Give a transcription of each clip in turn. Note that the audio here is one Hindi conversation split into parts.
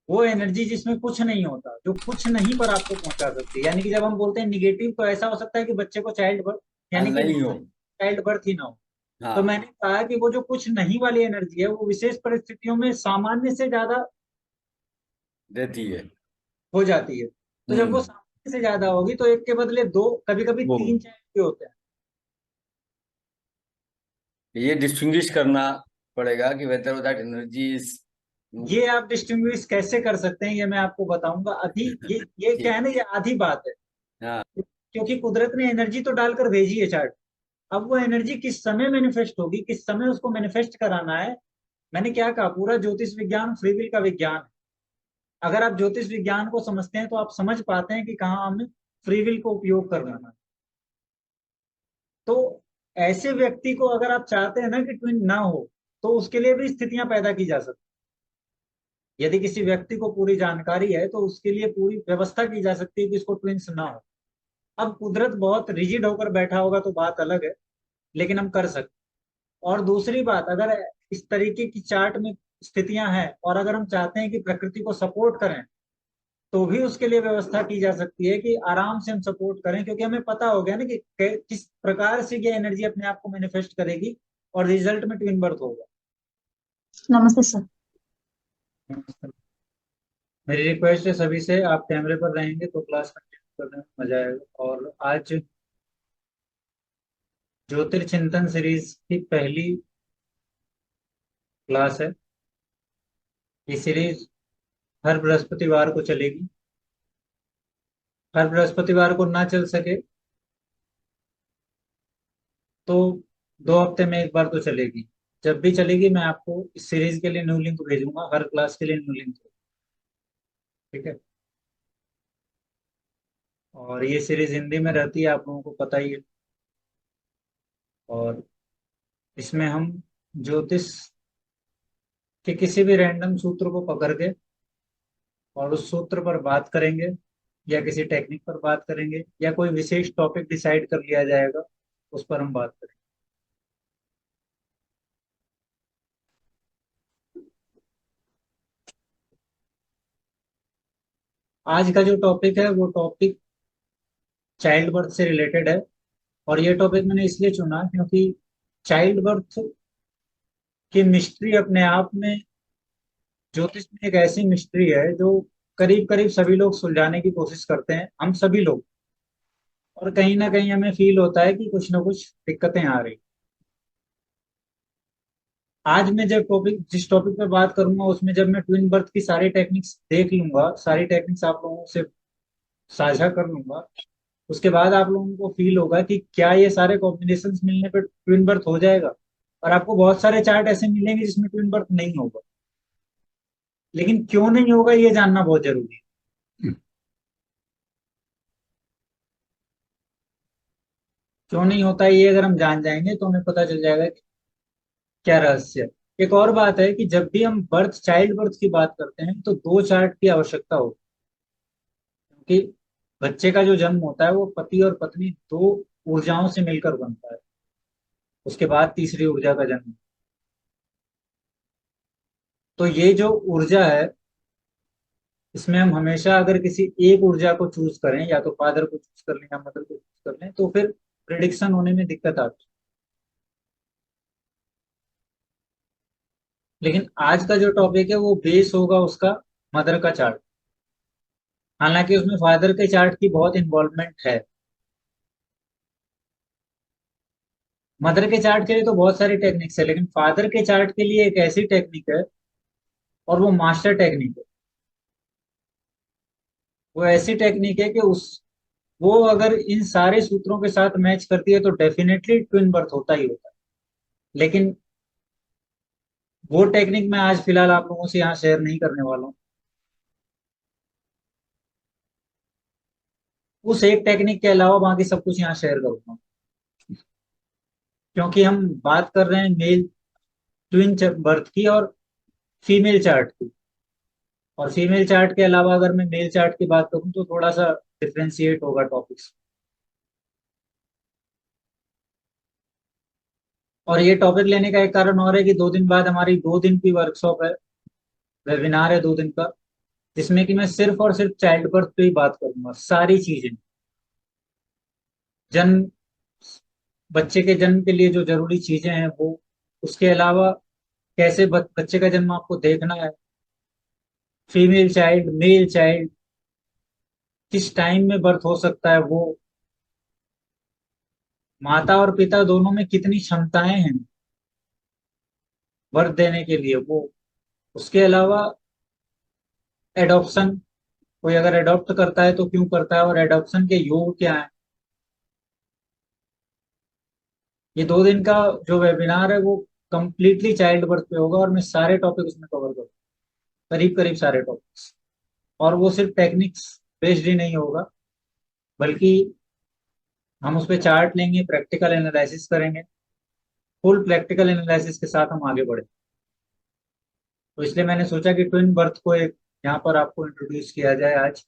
वो एनर्जी जिसमें कुछ नहीं होता, जो कुछ नहीं पर आपको पहुंचा सकती है। यानी कि जब हम बोलते हैं निगेटिव, तो ऐसा हो सकता है कि बच्चे को चाइल्ड बर्थ, यानी कि नहीं हो। चाइल्ड बर्थ ही ना हो। तो हाँ, मैंने कहा कि वो जो कुछ नहीं वाली एनर्जी है, वो विशेष परिस्थितियों में सामान्य से ज्यादा देती है। हो जाती है। तो जब वो हम्म। सामान्य से ज्यादा होगी, तो एक के बदले दो, कभी कभी वो तीन चाइल्ड भी होते हैं। ये डिस्टिंग्विश करना पड़ेगा कि वेदर दैट एनर्जी इज। ये आप डिस्टिंग्विश कैसे कर सकते हैं, ये मैं आपको बताऊंगा अभी। ये क्या है ना, ये आधी बात है। हाँ। क्योंकि कुदरत ने एनर्जी तो डालकर भेजी है चार्ट। अब वो एनर्जी किस समय मैनिफेस्ट होगी, किस समय उसको मैनिफेस्ट कराना है। मैंने क्या कहा, पूरा ज्योतिष विज्ञान फ्री विल का विज्ञान है। अगर आप ज्योतिष विज्ञान को समझते हैं, तो आप समझ पाते हैं कि कहाँ हमें फ्री विल को उपयोग करना है। तो ऐसे व्यक्ति को अगर आप चाहते हैं ना कि ट्विन ना हो, तो उसके लिए भी स्थितियां पैदा की जा सकती हैं। यदि किसी व्यक्ति को पूरी जानकारी है, तो उसके लिए पूरी व्यवस्था की जा सकती है कि इसको ट्विंस ना हो। अब कुदरत बहुत रिजिड होकर बैठा होगा तो बात अलग है, लेकिन हम कर सकते हैं। और दूसरी बात, अगर इस तरीके की चार्ट में स्थितियां हैं, और अगर हम चाहते हैं कि प्रकृति को सपोर्ट करें, तो भी उसके लिए व्यवस्था की जा सकती है कि आराम से हम सपोर्ट करें। क्योंकि हमें पता हो गया ना कि किस प्रकार से ये एनर्जी अपने आप को मैनिफेस्ट करेगी, और रिजल्ट में ट्विन बर्थ होगा। नमस्ते सर। मेरी रिक्वेस्ट है सभी से, आप कैमरे पर रहेंगे तो क्लास कंटिन्यू करने में मजा आएगा। और आज ज्योतिर्चिंतन सीरीज की पहली क्लास है। ये सीरीज हर बृहस्पतिवार को चलेगी। हर बृहस्पतिवार को ना चल सके तो 2 हफ्ते में एक बार तो चलेगी। जब भी चलेगी, मैं आपको इस सीरीज के लिए न्यू लिंक भेजूंगा, हर क्लास के लिए न्यू लिंक। ठीक है। और ये सीरीज हिंदी में रहती है, आप लोगों को पता ही है। और इसमें हम ज्योतिष के किसी भी रैंडम सूत्र को पकड़ के, और उस सूत्र पर बात करेंगे, या किसी टेक्निक पर बात करेंगे, या कोई विशेष टॉपिक डिसाइड कर लिया जाएगा, उस पर हम बात करेंगे। आज का जो टॉपिक है, वो टॉपिक चाइल्ड बर्थ से रिलेटेड है। और ये टॉपिक मैंने इसलिए चुना क्योंकि चाइल्ड बर्थ की मिस्ट्री अपने आप में, ज्योतिष में एक ऐसी मिस्ट्री है जो करीब करीब सभी लोग सुलझाने की कोशिश करते हैं, हम सभी लोग। और कहीं ना कहीं हमें फील होता है कि कुछ ना कुछ दिक्कतें आ रही। आज मैं जब टॉपिक जिस टॉपिक पे बात करूंगा, उसमें जब मैं ट्विन बर्थ की सारी टेक्निक्स देख लूंगा, सारी टेक्निक्स आप लोगों से साझा कर लूंगा, उसके बाद आप लोगों को फील होगा कि क्या ये सारे कॉम्बिनेशंस मिलने पर ट्विन बर्थ हो जाएगा। और आपको बहुत सारे चार्ट ऐसे मिलेंगे जिसमें ट्विन बर्थ नहीं होगा। लेकिन क्यों नहीं होगा, ये जानना बहुत जरूरी है। क्यों नहीं होता है, ये अगर हम जान जाएंगे, तो हमें पता चल जाएगा कि क्या रहस्य है। एक और बात है कि जब भी हम बर्थ, चाइल्ड बर्थ की बात करते हैं, तो 2 चार्ट की आवश्यकता होती है। क्योंकि बच्चे का जो जन्म होता है, वो पति और पत्नी, 2 ऊर्जाओं से मिलकर बनता है। उसके बाद तीसरी ऊर्जा का जन्म। तो ये जो ऊर्जा है, इसमें हम हमेशा अगर किसी एक ऊर्जा को चूज करें, या तो फादर को चूज कर लें या मदर को चूज कर लें, तो फिर प्रिडिक्शन होने में दिक्कत आती है। लेकिन आज का जो टॉपिक है, वो बेस होगा उसका मदर का चार्ट। हालांकि उसमें फादर के चार्ट की बहुत इन्वॉल्वमेंट है। मदर के चार्ट के लिए तो बहुत सारी टेक्निक्स है, लेकिन फादर के चार्ट के लिए एक ऐसी टेक्निक है, और वो मास्टर टेक्निक है। वो ऐसी टेक्निक है कि उस वो अगर इन सारे सूत्रों के साथ मैच करती है, तो डेफिनेटली ट्विन बर्थ होता ही होता है। लेकिन वो टेक्निक मैं आज फिलहाल आप लोगों से यहाँ शेयर नहीं करने वाला हूँ। उस एक टेक्निक के अलावा बाकी सब कुछ यहाँ शेयर करूंगा। क्योंकि हम बात कर रहे हैं मेल ट्विन बर्थ की, और फीमेल चार्ट की। और फीमेल चार्ट के अलावा अगर मैं मेल चार्ट की बात करूं, तो थोड़ा सा डिफ्रेंशिएट होगा टॉपिक्स। और ये टॉपिक लेने का एक कारण और है कि 2 दिन बाद हमारी 2 दिन की वर्कशॉप है, वेबिनार है 2 दिन का। जिसमें कि मैं सिर्फ और सिर्फ चाइल्ड बर्थ पे ही बात करूंगा। सारी चीजें, जन्म, बच्चे के जन्म के लिए जो जरूरी चीजें हैं वो, उसके अलावा कैसे बच्चे का जन्म आपको देखना है, फीमेल चाइल्ड, मेल चाइल्ड, किस टाइम में बर्थ हो सकता है वो, माता और पिता दोनों में कितनी क्षमताएं हैं बर्थ देने के लिए वो, उसके अलावा एडॉप्शन, कोई अगर एडॉप्ट करता है तो क्यों करता है और एडॉप्शन के योग क्या है। ये 2 दिन का जो वेबिनार है वो कंप्लीटली चाइल्ड बर्थ पे होगा और मैं सारे टॉपिक उसमें कवर करूँगा, करीब करीब सारे टॉपिक्स। और वो सिर्फ टेक्निक्स बेस्ड ही नहीं होगा, बल्कि हम उस पर चार्ट लेंगे, प्रैक्टिकल एनालिसिस करेंगे, फुल प्रैक्टिकल एनालिसिस के साथ हम आगे बढ़े। तो इसलिए मैंने सोचा कि ट्विन बर्थ को एक यहाँ पर आपको इंट्रोड्यूस किया जाए आज।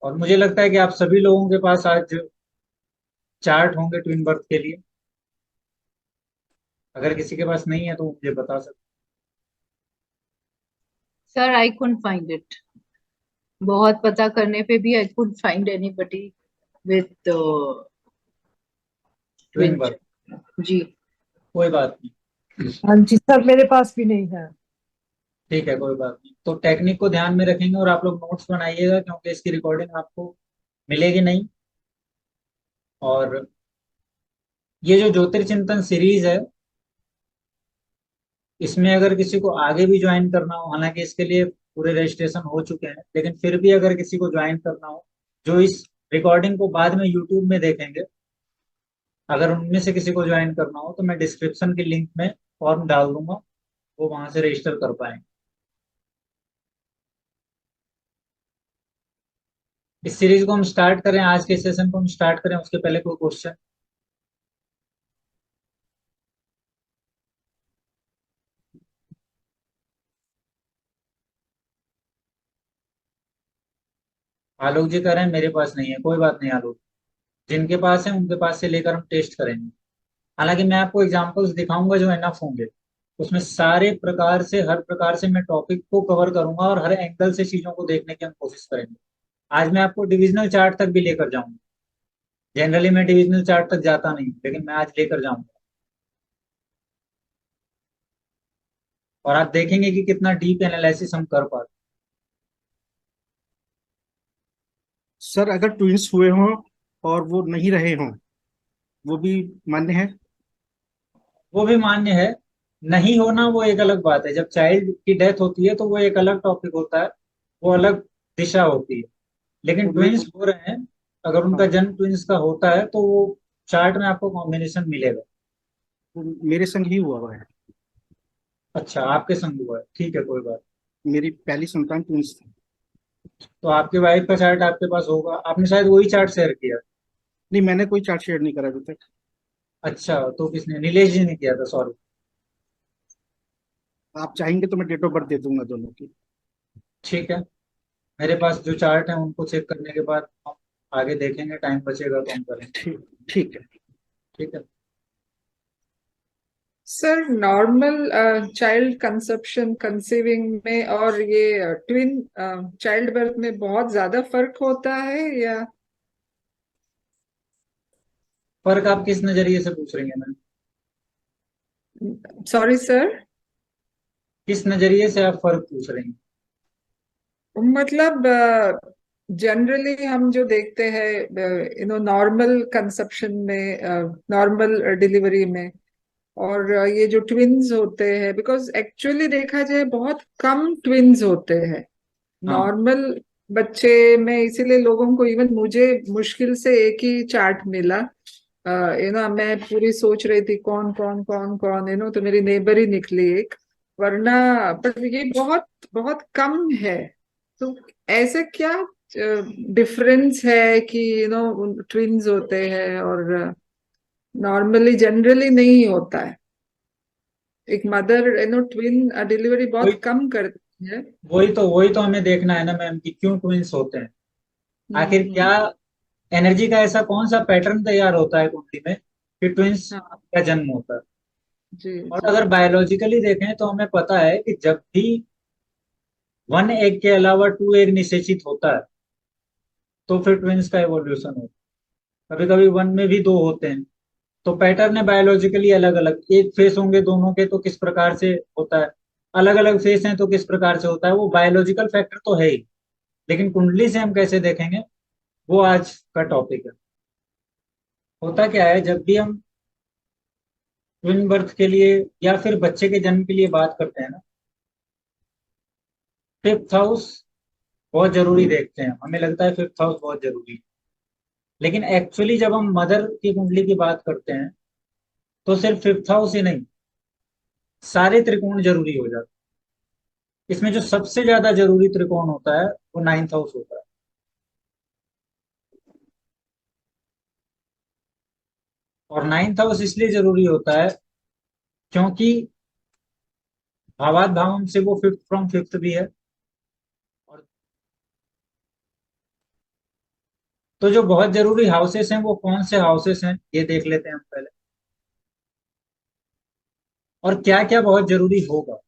और मुझे लगता है कि आप सभी लोगों के पास आज चार्ट होंगे ट्विन बर्थ के लिए। अगर किसी के पास नहीं है तो मुझे बता सकते। Sir I couldn't find it. बहुत पता करने पे भी I couldn't find anybody with twin birth, जी। कोई बात नहीं। हाँ जी सर, मेरे पास भी नहीं है। ठीक है, कोई बात नहीं। तो टेक्निक को ध्यान में रखेंगे और आप लोग नोट्स बनाइएगा, क्योंकि इसकी रिकॉर्डिंग आपको मिलेगी नहीं। और ये जो ज्योतिर्चिंतन सीरीज है, इसमें अगर किसी को आगे भी ज्वाइन करना हो, हालांकि इसके लिए पूरे रजिस्ट्रेशन हो चुके हैं, लेकिन फिर भी अगर किसी को ज्वाइन करना हो, जो इस रिकॉर्डिंग को बाद में यूट्यूब में देखेंगे, अगर उनमें से किसी को ज्वाइन करना हो तो मैं डिस्क्रिप्शन के लिंक में फॉर्म डाल दूंगा, वो वहां से रजिस्टर कर पाएंगे। इस सीरीज को हम स्टार्ट करें, आज के सेशन को हम स्टार्ट करें उसके पहले कोई क्वेश्चन? आलोक जी कह रहे हैं मेरे पास नहीं है। कोई बात नहीं आलोक, जिनके पास है उनके पास से लेकर हम टेस्ट करेंगे। हालांकि मैं आपको एग्जांपल्स दिखाऊंगा जो एनफ होंगे, उसमें सारे प्रकार से, हर प्रकार से मैं टॉपिक को कवर करूंगा और हर एंगल से चीजों को देखने की हम कोशिश करेंगे। आज मैं आपको डिविजनल चार्ट तक भी लेकर जाऊंगा। जनरली मैं डिविजनल चार्ट तक जाता नहीं, लेकिन मैं आज लेकर जाऊंगा और आप देखेंगे कि कितना डीप एनालिसिस हम कर पाते। सर अगर ट्विंस हुए हों और वो नहीं रहे हों, वो भी मान्य है? वो भी मान्य है। नहीं होना वो एक अलग बात है। जब चाइल्ड की डेथ होती है तो वो एक अलग टॉपिक होता है, वो अलग दिशा होती है। लेकिन तो ट्विंस हो रहे हैं, अगर उनका हाँ, जन्म ट्विंस का होता है तो वो चार्ट में आपको कॉम्बिनेशन मिलेगा। तो मेरे संग ही हुआ है। अच्छा, आपके संग हुआ है, ठीक है, कोई बात। मेरी पहली संतान ट्विंस थी। तो आपके वाइफ का चार्ट आपके पास होगा, आपने शायद वही चार्ट शेयर किया। नहीं, मैंने कोई चार्ट शेयर नहीं करा अभी तक। अच्छा, तो किसने? नीलेश जी ने किया था, सॉरी। आप चाहेंगे तो मैं डेट ऑफ बर्थ दे दूंगा दोनों की। ठीक है, मेरे पास जो चार्ट है उनको चेक करने के बाद हम आगे देखेंगे, टाइम बचेगा तो हम करेंगे। ठीक ठीक है। ठीक है। Sir normal child conception conceiving में और ये ट्विन चाइल्ड बर्थ में बहुत ज्यादा फर्क होता है या? फर्क आप किस नजरिए से पूछ रही हैं मैम? सॉरी सर, किस नजरिए से आप फर्क पूछ रही हैं? मतलब जनरली हम जो देखते हैं नॉर्मल कंसेप्शन में, नॉर्मल डिलीवरी में, और ये जो ट्विन्स होते हैं, बिकॉज एक्चुअली देखा जाए बहुत कम ट्विन्स होते हैं हाँ नॉर्मल बच्चे में। इसीलिए लोगों को, इवन मुझे मुश्किल से एक ही चार्ट मिला। मैं पूरी सोच रही थी कौन कौन कौन कौन, तो मेरी नेबर ही निकली एक, वरना पर ये बहुत बहुत कम है। तो ऐसे क्या डिफरेंस है कि ट्विन्स होते हैं और नॉर्मली जनरली नहीं होता है? एक मदर ट्विन डिलीवरी वही बहुत कम करती है। वही तो हमें देखना है ना मैम कि क्यों ट्विंस होते हैं। आखिर क्या हम्म। एनर्जी का ऐसा कौन सा पैटर्न तैयार होता है कुंडली में कि ट्विंस हाँ का जन्म होता है। जी और जी। अगर बायोलॉजिकली देखें तो हमें पता है कि जब भी 1 एग के अलावा 2 एग निषेचित होता है तो फिर ट्विंस का एवोल्यूशन होता है। कभी कभी 1 में भी 2 होते हैं, तो पैटर्न है बायोलॉजिकली अलग अलग। एक फेस होंगे दोनों के तो किस प्रकार से होता है, अलग अलग फेस हैं तो किस प्रकार से होता है, वो बायोलॉजिकल फैक्टर तो है ही, लेकिन कुंडली से हम कैसे देखेंगे वो आज का टॉपिक है। होता क्या है, जब भी हम ट्विन बर्थ के लिए या फिर बच्चे के जन्म के लिए बात करते हैं ना, 5th हाउस बहुत जरूरी देखते हैं, हमें लगता है 5th हाउस बहुत जरूरी है, लेकिन एक्चुअली जब हम मदर की कुंडली की बात करते हैं तो सिर्फ 5th हाउस ही नहीं, सारे त्रिकोण जरूरी हो जाते हैं। इसमें जो सबसे ज्यादा जरूरी त्रिकोण होता है वो 9th हाउस होता है। और 9th हाउस इसलिए जरूरी होता है क्योंकि भावात भावम से वो 5th फ्रॉम 5th भी है। और तो जो बहुत जरूरी हाउसेस हैं वो कौन से हाउसेस हैं ये देख लेते हैं हम पहले, और क्या क्या बहुत जरूरी होगा।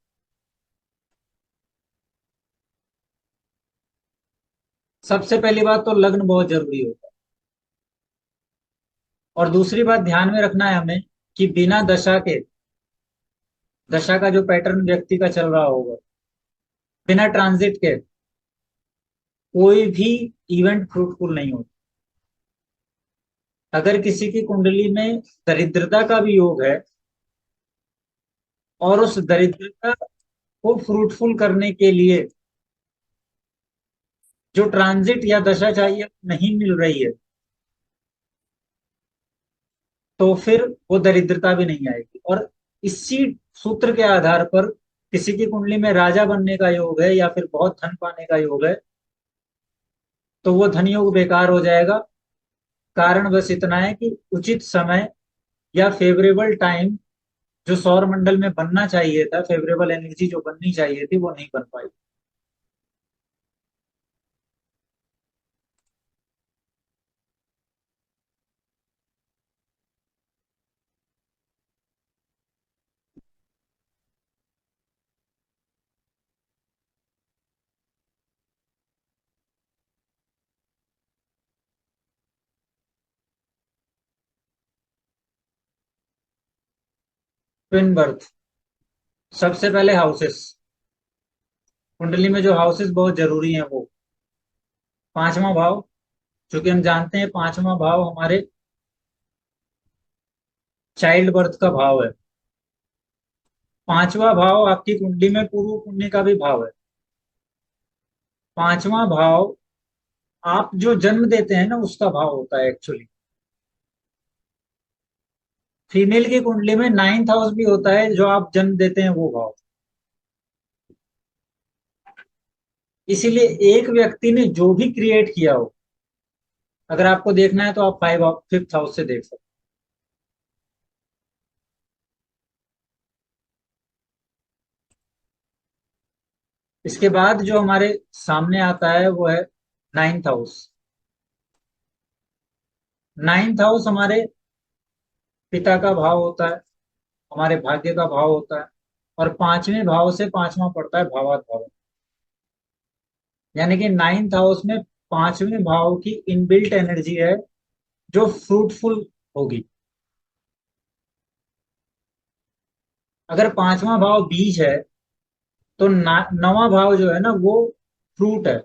सबसे पहली बात तो लग्न बहुत जरूरी होता है, और दूसरी बात ध्यान में रखना है हमें कि बिना दशा के, दशा का जो पैटर्न व्यक्ति का चल रहा होगा, बिना ट्रांजिट के कोई भी इवेंट फ्रूटफुल नहीं होता। अगर किसी की कुंडली में दरिद्रता का भी योग है और उस दरिद्रता को फ्रूटफुल करने के लिए जो ट्रांजिट या दशा चाहिए नहीं मिल रही है, तो फिर वो दरिद्रता भी नहीं आएगी। और इसी सूत्र के आधार पर किसी की कुंडली में राजा बनने का योग है या फिर बहुत धन पाने का योग है, तो वो धन योग बेकार हो जाएगा। कारण बस इतना है कि उचित समय या फेवरेबल टाइम जो सौर मंडल में बनना चाहिए था, फेवरेबल एनर्जी जो बननी चाहिए थी वो नहीं बन पाई। ट्विन बर्थ, सबसे पहले हाउसेस, कुंडली में जो हाउसेस बहुत जरूरी हैं वो 5वां भाव, क्योंकि हम जानते हैं 5वां भाव हमारे चाइल्ड बर्थ का भाव है। 5वां भाव आपकी कुंडली में पूर्व पुण्य का भी भाव है। 5वां भाव आप जो जन्म देते हैं ना उसका भाव होता है एक्चुअली। फीमेल की कुंडली में 9th हाउस भी होता है, जो आप जन्म देते हैं वो भाव। इसीलिए एक व्यक्ति ने जो भी क्रिएट किया हो, अगर आपको देखना है तो आप 5th हाउस से देख सकते हैं। इसके बाद जो हमारे सामने आता है वो है 9th हाउस। 9th हाउस हमारे पिता का भाव होता है, हमारे भाग्य का भाव होता है, और 5वें भाव से 5वां पड़ता है भावात भाव। यानी कि 9th हाउस में 5वें भाव की इनबिल्ट एनर्जी है जो फ्रूटफुल होगी। अगर 5वां भाव बीज है तो 9वां भाव जो है ना वो फ्रूट है,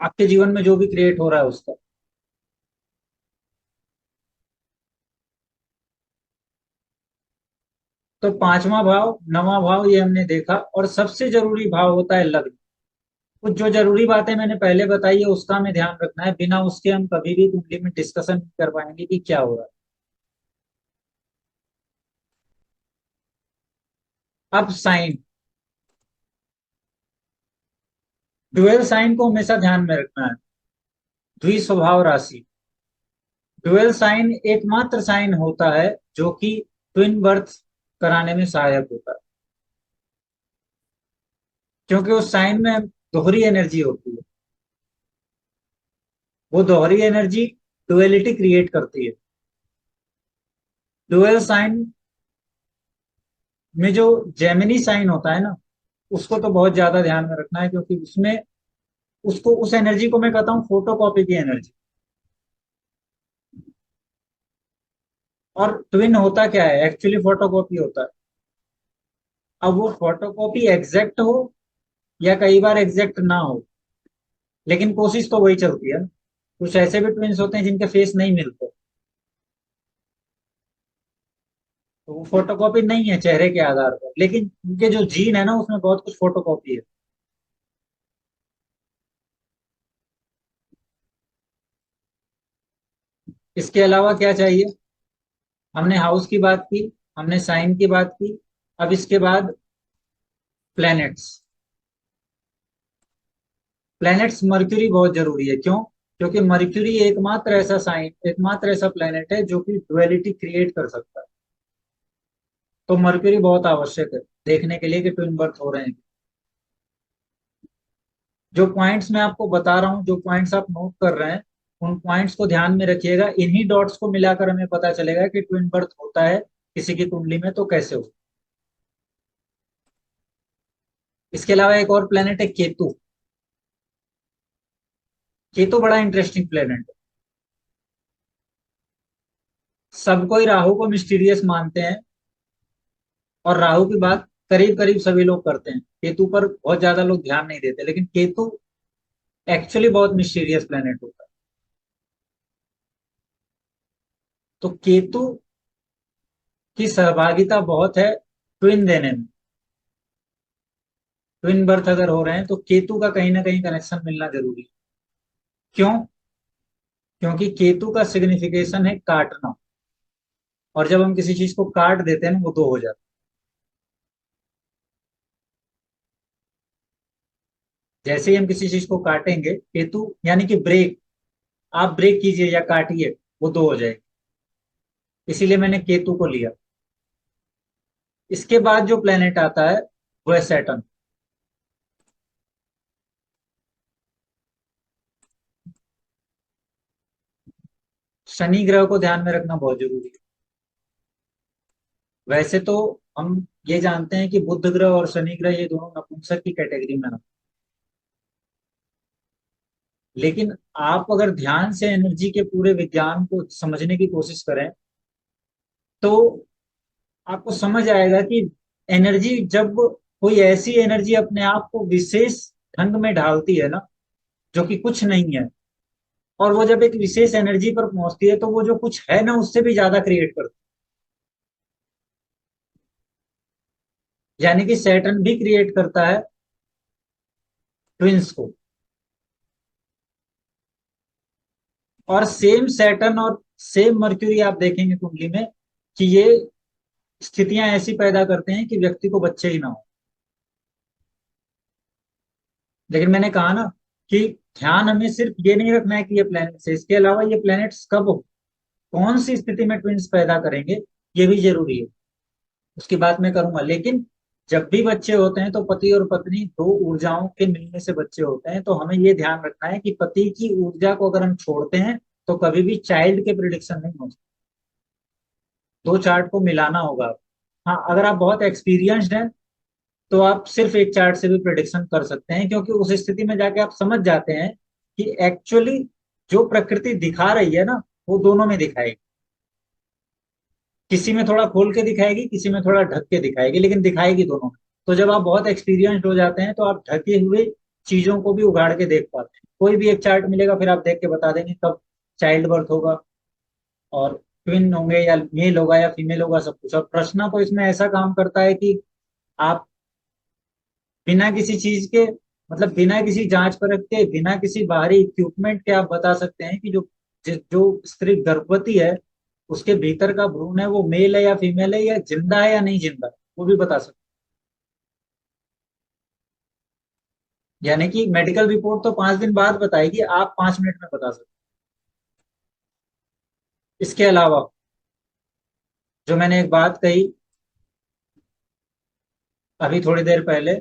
आपके जीवन में जो भी क्रिएट हो रहा है उसका। तो 5वां भाव, 9वां भाव ये हमने देखा, और सबसे जरूरी भाव होता है लग्न। कुछ जो जरूरी बातें मैंने पहले बताई है उसका हमें ध्यान रखना है, बिना उसके हम कभी भी कुंडली में डिस्कशन नहीं कर पाएंगे कि क्या हो रहा है। अब साइन, ड्यूअल साइन को हमेशा ध्यान में रखना है। द्विस्वभाव राशि, ड्यूअल साइन एकमात्र साइन होता है जो कि ट्विन बर्थ कराने में सहायक होता है, क्योंकि उस साइन में दोहरी एनर्जी होती है। वो दोहरी एनर्जी डुअलिटी क्रिएट करती है। डुअल साइन में जो जेमिनी साइन होता है ना, उसको तो बहुत ज्यादा ध्यान में रखना है, क्योंकि उसमें उसको उस एनर्जी को मैं कहता हूँ फोटोकॉपी की एनर्जी। और ट्विन होता क्या है, एक्चुअली फोटोकॉपी होता है। अब वो फोटोकॉपी एग्जैक्ट हो या कई बार एग्जैक्ट ना हो, लेकिन कोशिश तो वही चलती है। कुछ ऐसे भी ट्विंस होते हैं जिनके फेस नहीं मिलते, तो वो फोटोकॉपी नहीं है चेहरे के आधार पर, लेकिन उनके जो जीन है ना उसमें बहुत कुछ फोटोकॉपी है। इसके अलावा क्या चाहिए? हमने हाउस की बात की, हमने साइन की बात की, अब इसके बाद प्लैनेट्स। प्लैनेट्स मर्क्यूरी बहुत जरूरी है। क्यों? क्योंकि मर्क्यूरी एकमात्र ऐसा साइन, एकमात्र ऐसा प्लैनेट है जो कि डुअलिटी क्रिएट कर सकता है। तो मर्क्यूरी बहुत आवश्यक है देखने के लिए कि ट्विन बर्थ हो रहे हैं। जो पॉइंट्स मैं आपको बता रहा हूं, जो पॉइंट्स आप नोट कर रहे हैं, उन पॉइंट्स को ध्यान में रखिएगा। इन्हीं डॉट्स को मिलाकर हमें पता चलेगा कि ट्विन बर्थ होता है किसी की कुंडली में तो कैसे हो। इसके अलावा एक और प्लेनेट है केतु। केतु बड़ा इंटरेस्टिंग प्लेनेट है। सब कोई राहु को मिस्टीरियस मानते हैं और राहु की बात करीब करीब सभी लोग करते हैं, केतु पर बहुत ज्यादा लोग ध्यान नहीं देते, लेकिन केतु एक्चुअली बहुत मिस्टीरियस प्लेनेट होता है। तो केतु की सहभागिता बहुत है ट्विन देने में। ट्विन बर्थ अगर हो रहे हैं तो केतु का कहीं ना कहीं कनेक्शन मिलना जरूरी है। क्यों? क्योंकि केतु का सिग्निफिकेशन है काटना, और जब हम किसी चीज को काट देते हैं ना वो दो हो जाता है। जैसे ही हम किसी चीज को काटेंगे, केतु यानी कि ब्रेक, आप ब्रेक कीजिए या काटिए, वो दो हो जाएगी। इसीलिए मैंने केतु को लिया। इसके बाद जो प्लेनेट आता है वो है सैटर्न। शनि ग्रह को ध्यान में रखना बहुत जरूरी है। वैसे तो हम ये जानते हैं कि बुध ग्रह और शनि ग्रह ये दोनों नपुंसक की कैटेगरी में आते हैं, लेकिन आप अगर ध्यान से एनर्जी के पूरे विज्ञान को समझने की कोशिश करें तो आपको समझ आएगा कि एनर्जी, जब कोई ऐसी एनर्जी अपने आप को विशेष ढंग में ढालती है ना, जो कि कुछ नहीं है, और वो जब एक विशेष एनर्जी पर पहुंचती है तो वो जो कुछ है ना उससे भी ज्यादा क्रिएट करती है। यानी कि सैटर्न भी क्रिएट करता है ट्विंस को। और सेम सैटर्न और सेम मर्क्यूरी आप देखेंगे कुंडली में कि ये स्थितियां ऐसी पैदा करते हैं कि व्यक्ति को बच्चे ही ना हो। लेकिन मैंने कहा ना कि ध्यान हमें सिर्फ ये नहीं रखना है कि ये प्लैनेट्स है, इसके अलावा ये प्लैनेट्स कब हो, कौन सी स्थिति में ट्विंस पैदा करेंगे, ये भी जरूरी है। उसकी बात मैं करूंगा। लेकिन जब भी बच्चे होते हैं तो पति और पत्नी दो ऊर्जाओं के मिलने से बच्चे होते हैं। तो हमें ये ध्यान रखना है कि पति की ऊर्जा को अगर हम छोड़ते हैं तो कभी भी चाइल्ड के प्रिडिक्शन नहीं हो सकते। दो चार्ट को मिलाना होगा। हाँ, अगर आप बहुत एक्सपीरियंस्ड हैं तो आप सिर्फ एक चार्ट से भी प्रिडिक्शन कर सकते हैं, क्योंकि उस स्थिति में जाके आप समझ जाते हैं कि एक्चुअली जो प्रकृति दिखा रही है ना वो दोनों में दिखाएगी। किसी में थोड़ा खोल के दिखाएगी, किसी में थोड़ा ढक के दिखाएगी, लेकिन दिखाएगी दोनों में। तो जब आप बहुत एक्सपीरियंस्ड हो जाते हैं तो आप ढके हुए चीजों को भी उगाड़ के देख पाते हैं। कोई भी एक चार्ट मिलेगा फिर आप देख के बता देंगे कब चाइल्ड बर्थ होगा, और ट्विन होंगे या मेल होगा या फीमेल होगा, सब कुछ। और प्रश्न तो इसमें ऐसा काम करता है कि आप बिना किसी चीज के, मतलब बिना किसी जांच परख के, बिना किसी बाहरी इक्विपमेंट के आप बता सकते हैं कि जो जो स्त्री गर्भवती है उसके भीतर का भ्रूण है वो मेल है या फीमेल है, या जिंदा है या नहीं जिंदा, वो भी बता सकते हैं। यानी कि मेडिकल रिपोर्ट तो 5 दिन बाद बताएगी, आप 5 मिनट में बता सकते हैं। इसके अलावा जो मैंने एक बात कही अभी थोड़ी देर पहले,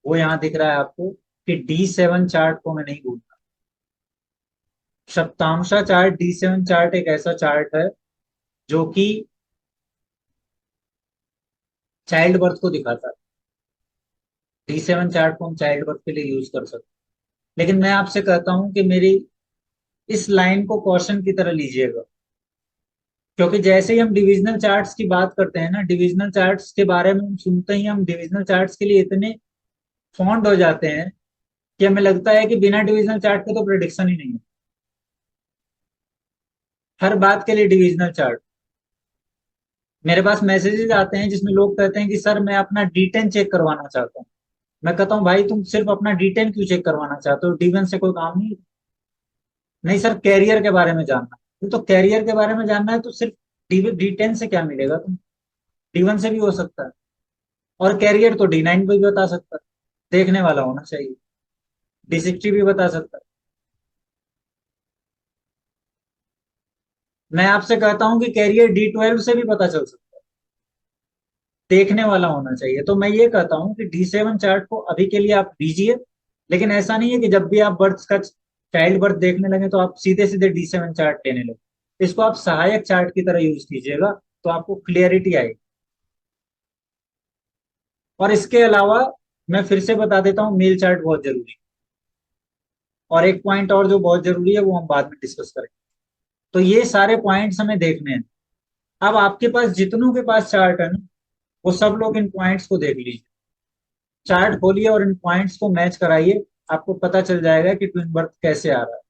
वो यहाँ दिख रहा है आपको कि D7 चार्ट को मैं नहीं भूलता। सप्तांशा चार्ट, D7 चार्ट एक ऐसा चार्ट है जो कि चाइल्ड बर्थ को दिखाता है। D7 चार्ट को हम चाइल्ड बर्थ के लिए यूज कर सकते हैं। लेकिन मैं आपसे कहता हूं कि मेरी इस लाइन को क्वेश्चन की तरह लीजिएगा, क्योंकि जैसे ही हम डिविजनल चार्ट्स की बात करते हैं ना, डिविजनल चार्ट्स के बारे में हम सुनते ही हम डिविजनल चार्ट्स के लिए इतने फॉन्ड हो जाते हैं कि हमें लगता है कि बिना डिविजनल चार्ट के तो प्रेडिक्शन ही नहीं है। हर बात के लिए डिविजनल चार्ट। मेरे पास मैसेजेस आते हैं जिसमें लोग कहते हैं कि सर मैं अपना D10 चेक करवाना चाहता हूँ। मैं कहता हूँ भाई तुम सिर्फ अपना D10 क्यों चेक करवाना चाहते हो, D1 से कोई काम नहीं। नहीं सर कैरियर के बारे में जानना है, तो कैरियर के बारे में जानना है तो सिर्फ D10 से क्या मिलेगा, तुम D1 से भी हो सकता है, और कैरियर तो D9 भी बता सकता है, देखने वाला होना चाहिए। D60 भी बता सकता है। मैं आपसे कहता हूं कि कैरियर D12 से भी पता चल सकता है, देखने वाला होना चाहिए। तो मैं ये कहता हूं कि D7 चार्ट को अभी के लिए आप दीजिए, लेकिन ऐसा नहीं है कि जब भी आप बर्थ का चाइल्ड बर्थ देखने लगे तो आप सीधे सीधे D7 चार्ट लेने लगे। इसको आप सहायक चार्ट की तरह यूज कीजिएगा, तो आपको क्लियरिटी आएगी। और इसके अलावा मैं फिर से बता देता हूं, मेल चार्ट बहुत जरूरी है। और एक पॉइंट और जो बहुत जरूरी है वो हम बाद में डिस्कस करेंगे। तो ये सारे पॉइंट्स हमें देखने हैं। अब आपके पास जितनों के पास चार्ट है ना, वो सब लोग इन पॉइंट्स को देख लीजिए, चार्ट खोलिए और इन पॉइंट्स को मैच कराइए। आपको पता चल जाएगा कि ट्विन बर्थ कैसे आ रहा है,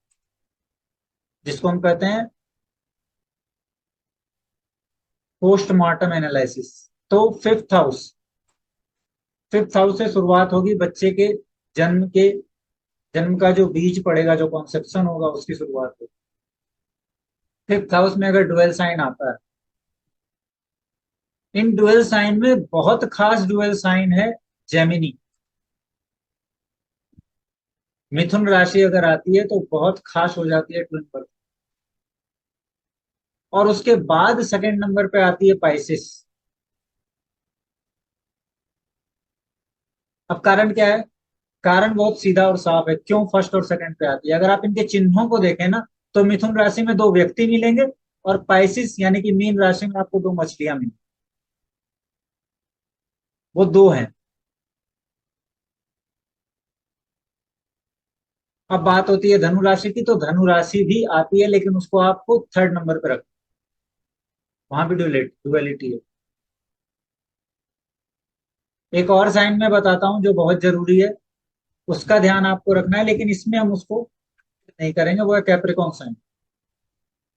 जिसको हम कहते हैं पोस्टमार्टम एनालिसिस। तो फिफ्थ हाउस से शुरुआत होगी बच्चे के जन्म का जो बीज पड़ेगा, जो कॉन्सेप्शन होगा, उसकी शुरुआत होगी। फिफ्थ हाउस में अगर डुअल साइन आता है, इन डुअल साइन में बहुत खास डुअल साइन है जेमिनी। मिथुन राशि अगर आती है तो बहुत खास हो जाती है ट्विन बर्थ। और उसके बाद सेकंड नंबर पे आती है पाइसिस। अब कारण क्या है? कारण बहुत सीधा और साफ है, क्यों फर्स्ट और सेकंड पे आती है। अगर आप इनके चिन्हों को देखें ना, तो मिथुन राशि में दो व्यक्ति मिलेंगे, और पाइसिस यानी कि मीन राशि में आपको दो मछलियां मिलेंगी, वो दो हैं। अब बात होती है धनु राशि की, तो धनु राशि भी आती है, लेकिन उसको आपको थर्ड नंबर पर रखना, वहां भी डुअलिटी है। एक और साइन में बताता हूं जो बहुत जरूरी है, उसका ध्यान आपको रखना है, लेकिन इसमें हम उसको नहीं करेंगे, वो है कैप्रिकॉन साइन।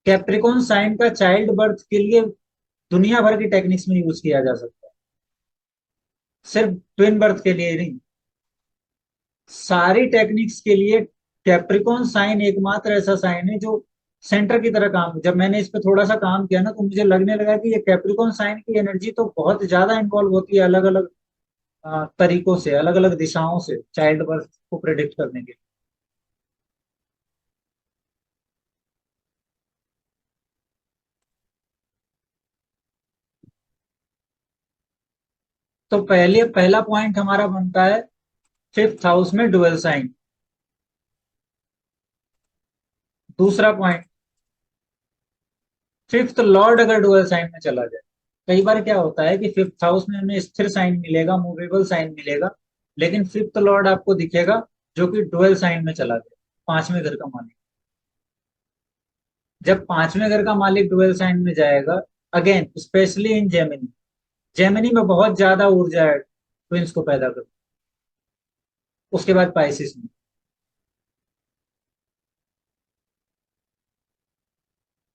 कैप्रिकॉन साइन का चाइल्ड बर्थ के लिए दुनिया भर की टेक्निक्स में यूज किया जा सकता है, सिर्फ ट्विन बर्थ के लिए नहीं, सारी टेक्निक्स के लिए कैप्रिकॉन साइन एकमात्र ऐसा साइन है जो सेंटर की तरह काम। जब मैंने इस पे थोड़ा सा काम किया ना, तो मुझे लगने लगा कि ये कैप्रिकॉन साइन की एनर्जी तो बहुत ज्यादा इन्वॉल्व होती है अलग अलग तरीकों से, अलग अलग दिशाओं से चाइल्ड बर्थ को प्रेडिक्ट करने के लिए। तो पहला पॉइंट हमारा बनता है फिफ्थ हाउस में डुअल साइन। दूसरा पॉइंट, फिफ्थ लॉर्ड अगर डुअल साइन में चला जाए। कई बार क्या होता है कि फिफ्थ हाउस में हमें स्थिर साइन मिलेगा, मूवेबल साइन मिलेगा, लेकिन फिफ्थ लॉर्ड आपको दिखेगा जो कि डुअल साइन में चला गया, पांचवें घर का मालिक। जब पांचवें घर का मालिक डुअल साइन में जाएगा, again specially in Gemini, Gemini में बहुत ज्यादा ऊर्जा है ट्विंस को पैदा कर। उसके बाद पाइसिस में।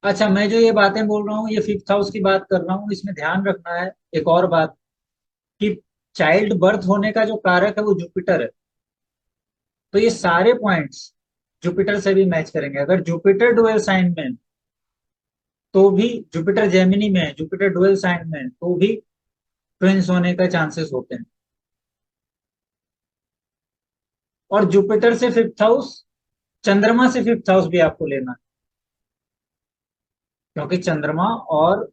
अच्छा, मैं जो ये बातें बोल रहा हूँ, ये फिफ्थ हाउस की बात कर रहा हूँ, इसमें ध्यान रखना है एक और बात, कि चाइल्ड बर्थ होने का जो कारक है वो जुपिटर है। तो ये सारे पॉइंट्स जुपिटर से भी मैच करेंगे। अगर जुपिटर डुअल साइन में, तो भी जुपिटर जेमिनी में है, जुपिटर डुअल साइन में, तो भी ट्विंस होने का चांसेस होते हैं। और जुपिटर से फिफ्थ हाउस, चंद्रमा से फिफ्थ हाउस भी आपको लेना है, क्योंकि चंद्रमा और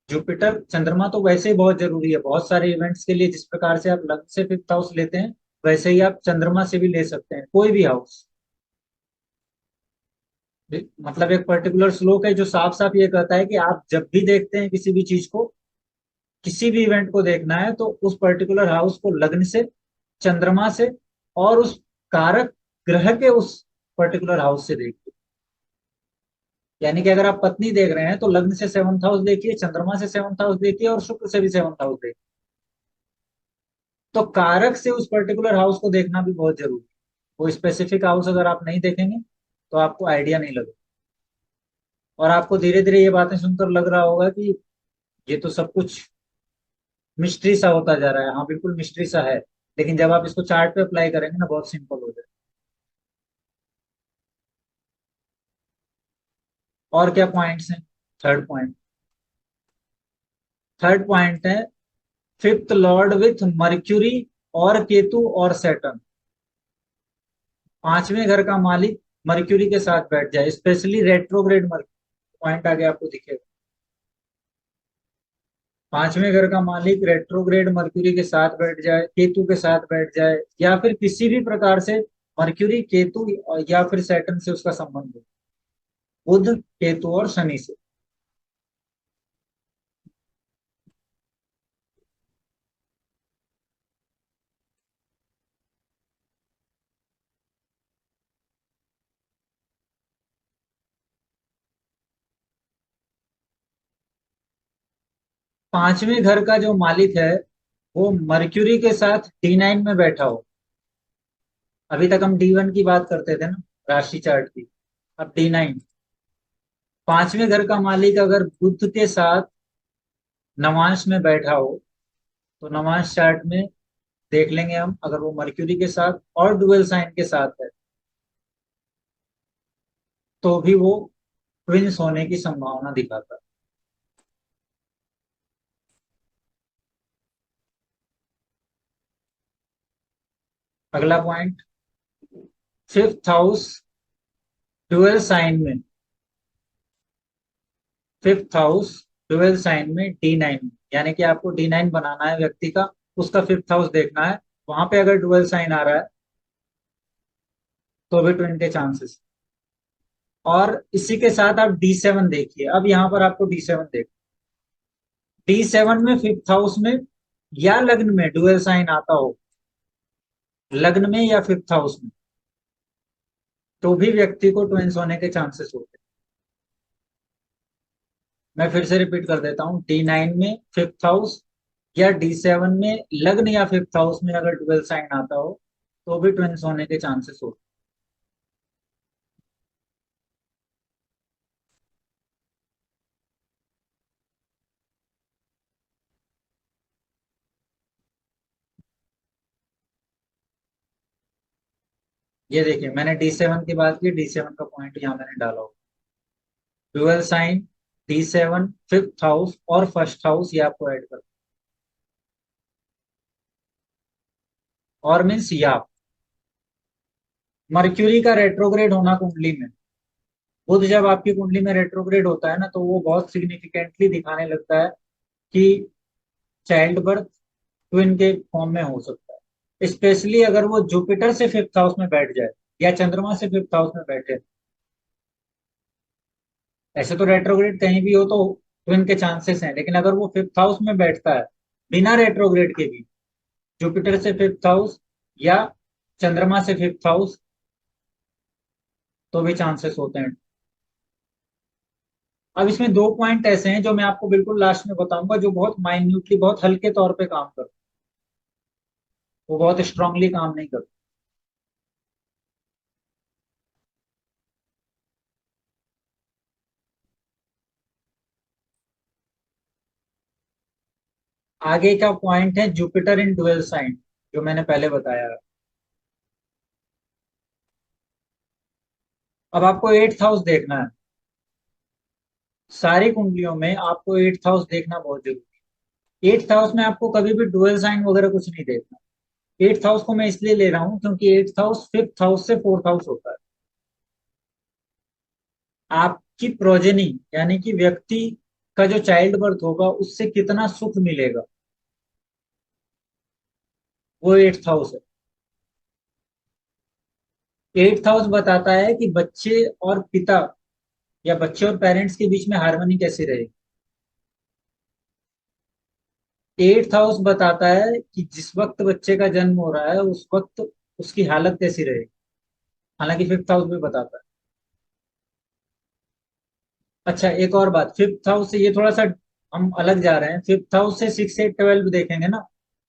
जुपिटर, चंद्रमा तो वैसे ही बहुत जरूरी है बहुत सारे इवेंट्स के लिए। जिस प्रकार से आप लग्न से फिफ्थ हाउस लेते हैं, वैसे ही आप चंद्रमा से भी ले सकते हैं, कोई भी हाउस। मतलब एक पर्टिकुलर श्लोक है जो साफ साफ ये कहता है कि आप जब भी देखते हैं किसी भी चीज को, किसी भी इवेंट को देखना है, तो उस पर्टिकुलर हाउस को लग्न से चंद्रमा से और उस कारक ग्रह के उस पर्टिकुलर हाउस से देखिए। यानी कि अगर आप पत्नी देख रहे हैं तो लग्न से 7th हाउस देखिए, चंद्रमा से 7th हाउस देखिए और शुक्र से भी 7th हाउस देखिए। तो कारक से उस पर्टिकुलर हाउस को देखना भी बहुत जरूरी है। वो स्पेसिफिक हाउस अगर आप नहीं देखेंगे तो आपको आइडिया नहीं लगेगा, और आपको धीरे धीरे ये बातें सुनकर लग रहा होगा कि ये तो सब कुछ मिस्ट्री सा होता जा रहा है। हाँ, बिल्कुल मिस्ट्री सा है, लेकिन जब आप इसको चार्ट पे अप्लाई करेंगे ना, बहुत सिंपल हो जाएगा। और क्या पॉइंट्स हैं? थर्ड पॉइंट है 5th लॉर्ड विथ मर्क्यूरी और केतु और सैटर्न। 5वें घर का मालिक मर्क्यूरी के साथ बैठ जाए, स्पेशली रेट्रोग्रेड मर्क्यूरी। पॉइंट आगे आपको दिखेगा। 5वें घर का मालिक रेट्रोग्रेड मर्क्यूरी के साथ बैठ जाए, केतु के साथ बैठ जाए, या फिर किसी भी प्रकार से मर्क्यूरी केतु या फिर सैटर्न से उसका संबंध हो, बुध केतु और शनि से। पांचवें घर का जो मालिक है वो मर्क्यूरी के साथ D9 में बैठा हो। अभी तक हम D1 की बात करते थे ना, राशि चार्ट की। अब D9। 5वें घर का मालिक अगर बुध के साथ नवांश में बैठा हो तो नवांश चार्ट में देख लेंगे हम, अगर वो मर्क्यूरी के साथ और डुअल साइन के साथ है तो भी वो ट्विंस होने की संभावना दिखाता है। अगला point, 5th house dual sign में, 5th हाउस डुअल साइन में D9 में, यानी कि आपको D9 बनाना है व्यक्ति का, उसका 5th हाउस देखना है। वहां पे अगर डुअल साइन आ रहा है तो भी ट्विन के चांसेस। और इसी के साथ आप D7 देखिए। अब यहाँ पर आपको D7 देख, D7 में 5th हाउस में या लग्न में डुअल साइन आता हो, लग्न में या 5th हाउस में, तो भी व्यक्ति को ट्विंस होने के चांसेस होते हैं। मैं फिर से रिपीट कर देता हूँ, D9 में 5th हाउस या D7 में लग्न या 5th हाउस में अगर डुअल साइन आता हो तो भी ट्विंस होने के चांसेस होते हैं। ये देखिए, मैंने D7 की बात की, D7 का पॉइंट यहाँ मैंने डाला हो। Dual sign, D7, 5th house और 1st हाउस, ये आपको ऐड कर, और मीन्स या मर्क्यूरी का रेट्रोग्रेड होना कुंडली में। बुध जब आपकी कुंडली में रेट्रोग्रेड होता है ना, तो वो बहुत सिग्निफिकेंटली दिखाने लगता है कि चाइल्ड बर्थ ट्विन के फॉर्म में हो सकता है, स्पेशली अगर वो जुपिटर से 5th हाउस में बैठ जाए या चंद्रमा से 5th हाउस में बैठे। ऐसे तो रेट्रोग्रेड कहीं भी हो तो ट्विन के चांसेस हैं, लेकिन अगर वो 5th हाउस में बैठता है बिना रेट्रोग्रेड के भी, जुपिटर से 5th हाउस या चंद्रमा से 5th हाउस, तो भी चांसेस होते हैं। अब इसमें दो पॉइंट ऐसे हैं जो मैं आपको बिल्कुल लास्ट में बताऊंगा, जो बहुत माइन्यूटली, बहुत हल्के तौर पे काम करते, वो बहुत स्ट्रांगली काम नहीं करते। आगे का पॉइंट है जुपिटर इन डुअल साइन, जो मैंने पहले बताया। अब आपको 8th हाउस देखना है। सारी कुंडलियों में आपको 8th हाउस देखना बहुत जरूरी है। 8th हाउस में आपको कभी भी डुअल साइन वगैरह कुछ नहीं देखना। 8th हाउस को मैं इसलिए ले रहा हूं क्योंकि 8th हाउस 5th हाउस से 4th हाउस होता है। आपकी प्रोजेनी, यानी कि व्यक्ति का जो चाइल्ड बर्थ होगा उससे कितना सुख मिलेगा, वो 8th हाउस है। 8th हाउस बताता है कि बच्चे और पिता या बच्चे और पेरेंट्स के बीच में हार्मनी कैसी रहेगी। एट्थ हाउस बताता है कि जिस वक्त बच्चे का जन्म हो रहा है उस वक्त उसकी हालत कैसी रहेगी, हालांकि फिफ्थ हाउस भी बताता है। अच्छा, एक और बात, फिफ्थ हाउस से ये थोड़ा सा हम अलग जा रहे हैं, फिफ्थ हाउस से 6, 8, 12 देखेंगे ना,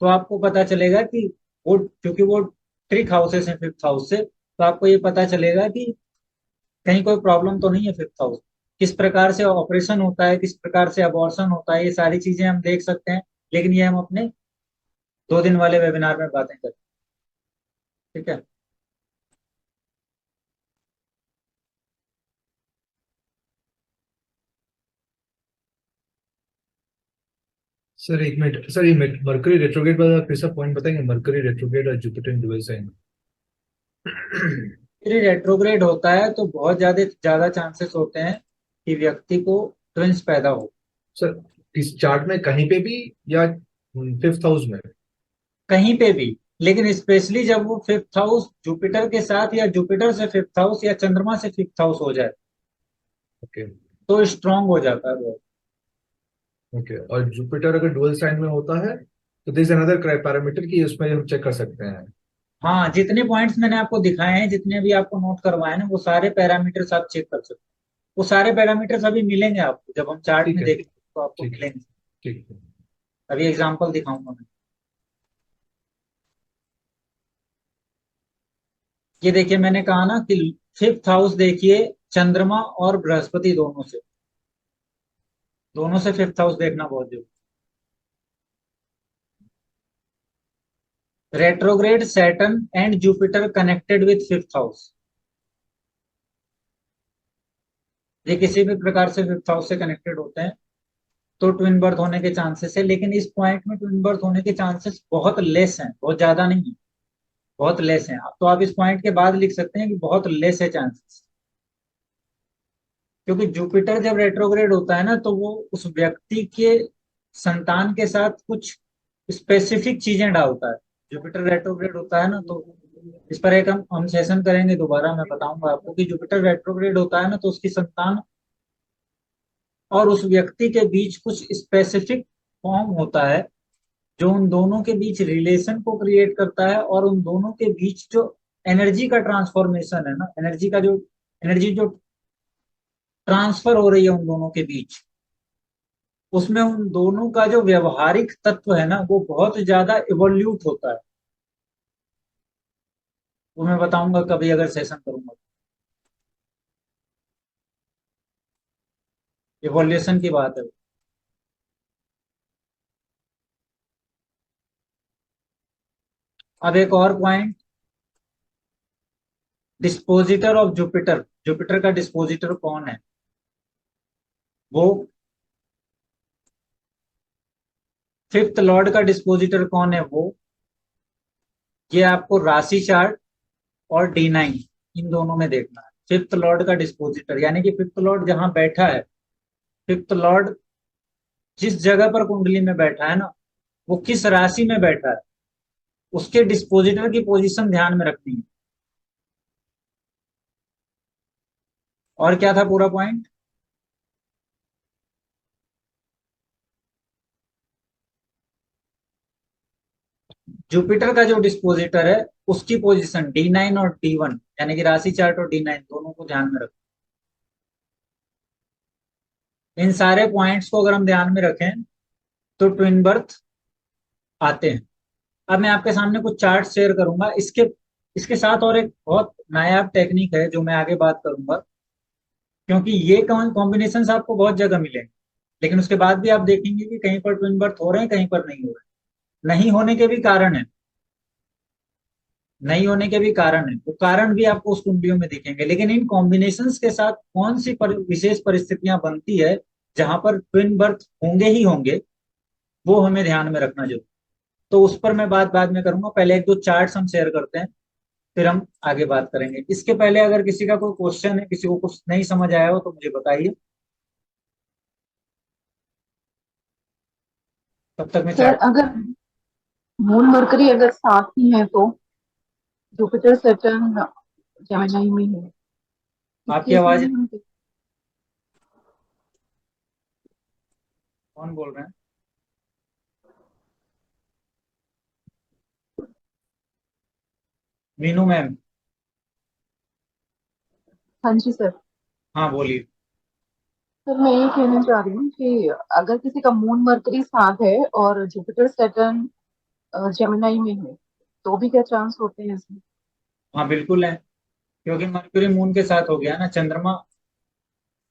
तो आपको पता चलेगा कि वो, क्योंकि वो ट्रिक हाउसेस हैं फिफ्थ हाउस से, तो आपको ये पता चलेगा कि कहीं कोई प्रॉब्लम तो नहीं है फिफ्थ हाउस। किस प्रकार से ऑपरेशन होता है, किस प्रकार से अबॉर्शन होता है, ये सारी चीजें हम देख सकते हैं, लेकिन ये हम अपने 2 दिन वाले वेबिनार में बातें करें, ठीक है। सर एक मिनट, सर ये मरकरी रेट्रोग्रेड वाला फिर से पॉइंट बताएंगे? मरकरी रेट्रोग्रेड और जुपिटर इन ड्यूअल साइन। यदि रेट्रोग्रेड होता है तो बहुत ज्यादा चांसेस होते हैं कि व्यक्ति को ट्विंस पैदा हो। सर इस चार्ट में कहीं पे भी या फिफ्थ हाउस में? कहीं पे भी, लेकिन स्पेशली जब वो फिफ्थ हाउस जुपिटर के साथ या जुपिटर से फिफ्थ हाउस या चंद्रमा से फिफ्थ हाउस हो जाए ओके तो स्ट्रांग हो जाता है वो। ओके। और जुपिटर अगर डुअल साइन में होता है तो दिस अनदर पैरामीटर की उसमें हम चेक कर सकते हैं। हाँ, जितने पॉइंट्स मैंने आपको दिखाए हैं, जितने भी आपको नोट करवाए ना, वो सारे पैरामीटर्स आप चेक कर सकते हैं। वो सारे पैरामीटर्स अभी मिलेंगे आपको, जब हम चार्ट ठीक में है देखेंगे तो आपको ठीक है मिलेंगे। ठीक है। अभी एग्जांपल दिखाऊंगा मैं। ये देखिए, मैंने कहा ना कि फिफ्थ हाउस देखिए चंद्रमा और बृहस्पति दोनों से फिफ्थ हाउस देखना बहुत जरूरी। Retrograde Saturn and Jupiter connected with fifth house, ये किसी भी प्रकार से फिफ्थ हाउस से कनेक्टेड होते हैं तो ट्विन बर्थ होने के चांसेस है, लेकिन इस पॉइंट में ट्विन बर्थ होने के चांसेस बहुत लेस हैं, बहुत ज्यादा नहीं है, बहुत लेस हैं। तो आप इस पॉइंट के बाद लिख सकते हैं कि बहुत लेस है चांसेस, क्योंकि जुपिटर जब रेट्रोग्रेड होता है ना तो वो उस व्यक्ति के संतान के साथ कुछ स्पेसिफिक चीजें डालता है। जुपिटर रेट्रोग्रेड होता है ना तो इस पर एक हम सेशन करेंगे दोबारा, मैं बताऊंगा आपको कि जुपिटर रेट्रोग्रेड होता है ना तो उसकी संतान और उस व्यक्ति के बीच कुछ स्पेसिफिक फॉर्म होता है जो उन दोनों के बीच रिलेशन को क्रिएट करता है, और उन दोनों के बीच जो एनर्जी का ट्रांसफॉर्मेशन है ना, एनर्जी जो ट्रांसफर हो रही है उन दोनों के बीच, उसमें उन दोनों का जो व्यवहारिक तत्व है ना वो बहुत ज्यादा इवोल्यूट होता है। वो मैं बताऊंगा कभी अगर सेशन करूंगा। इवोल्यूशन की बात है। अब एक और point, dispositor of Jupiter, Jupiter का डिस्पोजिटर कौन है? वो फिफ्थ लॉर्ड का डिस्पोजिटर कौन है? वो ये आपको राशि चार्ट और D9 इन दोनों में देखना है। फिफ्थ लॉर्ड का डिस्पोजिटर यानी कि फिफ्थ लॉर्ड जहां बैठा है, फिफ्थ लॉर्ड जिस जगह पर कुंडली में बैठा है ना, वो किस राशि में बैठा है, उसके डिस्पोजिटर की पोजीशन ध्यान में रखनी है। और क्या था पूरा पॉइंट? जुपिटर का जो डिस्पोजिटर है उसकी पोजीशन D9 और D1 यानी कि राशि चार्ट और D9 दोनों को ध्यान में रखें। इन सारे पॉइंट्स को अगर हम ध्यान में रखें तो ट्विन बर्थ आते हैं। अब मैं आपके सामने कुछ चार्ट शेयर करूंगा, इसके इसके साथ और एक बहुत नायाब टेक्निक है जो मैं आगे बात करूंगा, क्योंकि ये कॉम्बिनेशन आपको बहुत जगह मिलेंगे, लेकिन उसके बाद भी आप देखेंगे कि कहीं पर ट्विन बर्थ हो रहे हैं, कहीं पर नहीं हो रहे। नहीं होने के भी कारण है, नहीं होने के भी कारण है, वो कारण भी आपको उस कुंडलियों में दिखेंगे, लेकिन इन कॉम्बिनेशंस के साथ कौन सी विशेष परिस्थितियां बनती है जहां पर ट्विन बर्थ होंगे ही होंगे, वो हमें ध्यान में रखना जरूर। तो उस पर मैं बात बाद में करूंगा, पहले एक दो चार्ट्स हम शेयर करते हैं, फिर हम आगे बात करेंगे। इसके पहले अगर किसी का कोई क्वेश्चन है, किसी को कुछ नहीं समझ आया हो तो मुझे बताइए, तब तक मैं सर चार्ट। अगर मून मरकरी अगर साथ ही है तो जुपिटर सैटर्न जेमिनी में है, इस आपकी केस में आवाज, भी हम कौन बोल रहे हैं? मीनू मैम। हाँ जी सर। हाँ बोलिए। सर मैं ये कहना चाह रही हूँ कि अगर किसी का मून मरकरी साथ है और जुपिटर सैटर्न जेमिनाई में है तो भी क्या चांस होते हैं इसमें? हाँ बिल्कुल है, क्योंकि मर्क्यूरी मून के साथ हो गया ना, चंद्रमा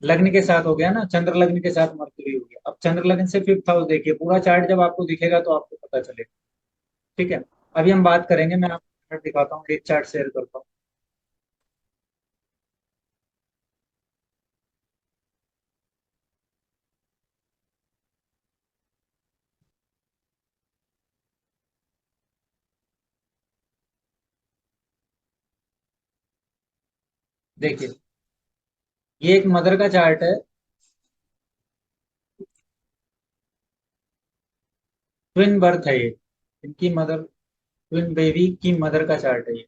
लग्न के साथ हो गया ना, चंद्र लग्न के साथ मर्क्यूरी हो गया। अब चंद्र लग्न से फिफ्थ हाउस देखिए, पूरा चार्ट जब आपको दिखेगा तो आपको पता चलेगा। ठीक है, अभी हम बात करेंगे, मैं आपको चार्ट दिखाता हूँ, एक चार्ट शेयर करता हूँ। देखिए, ये एक मदर का चार्ट है, ट्विन बर्थ है ये, इनकी मदर, ट्विन बेबी की मदर का चार्ट है ये।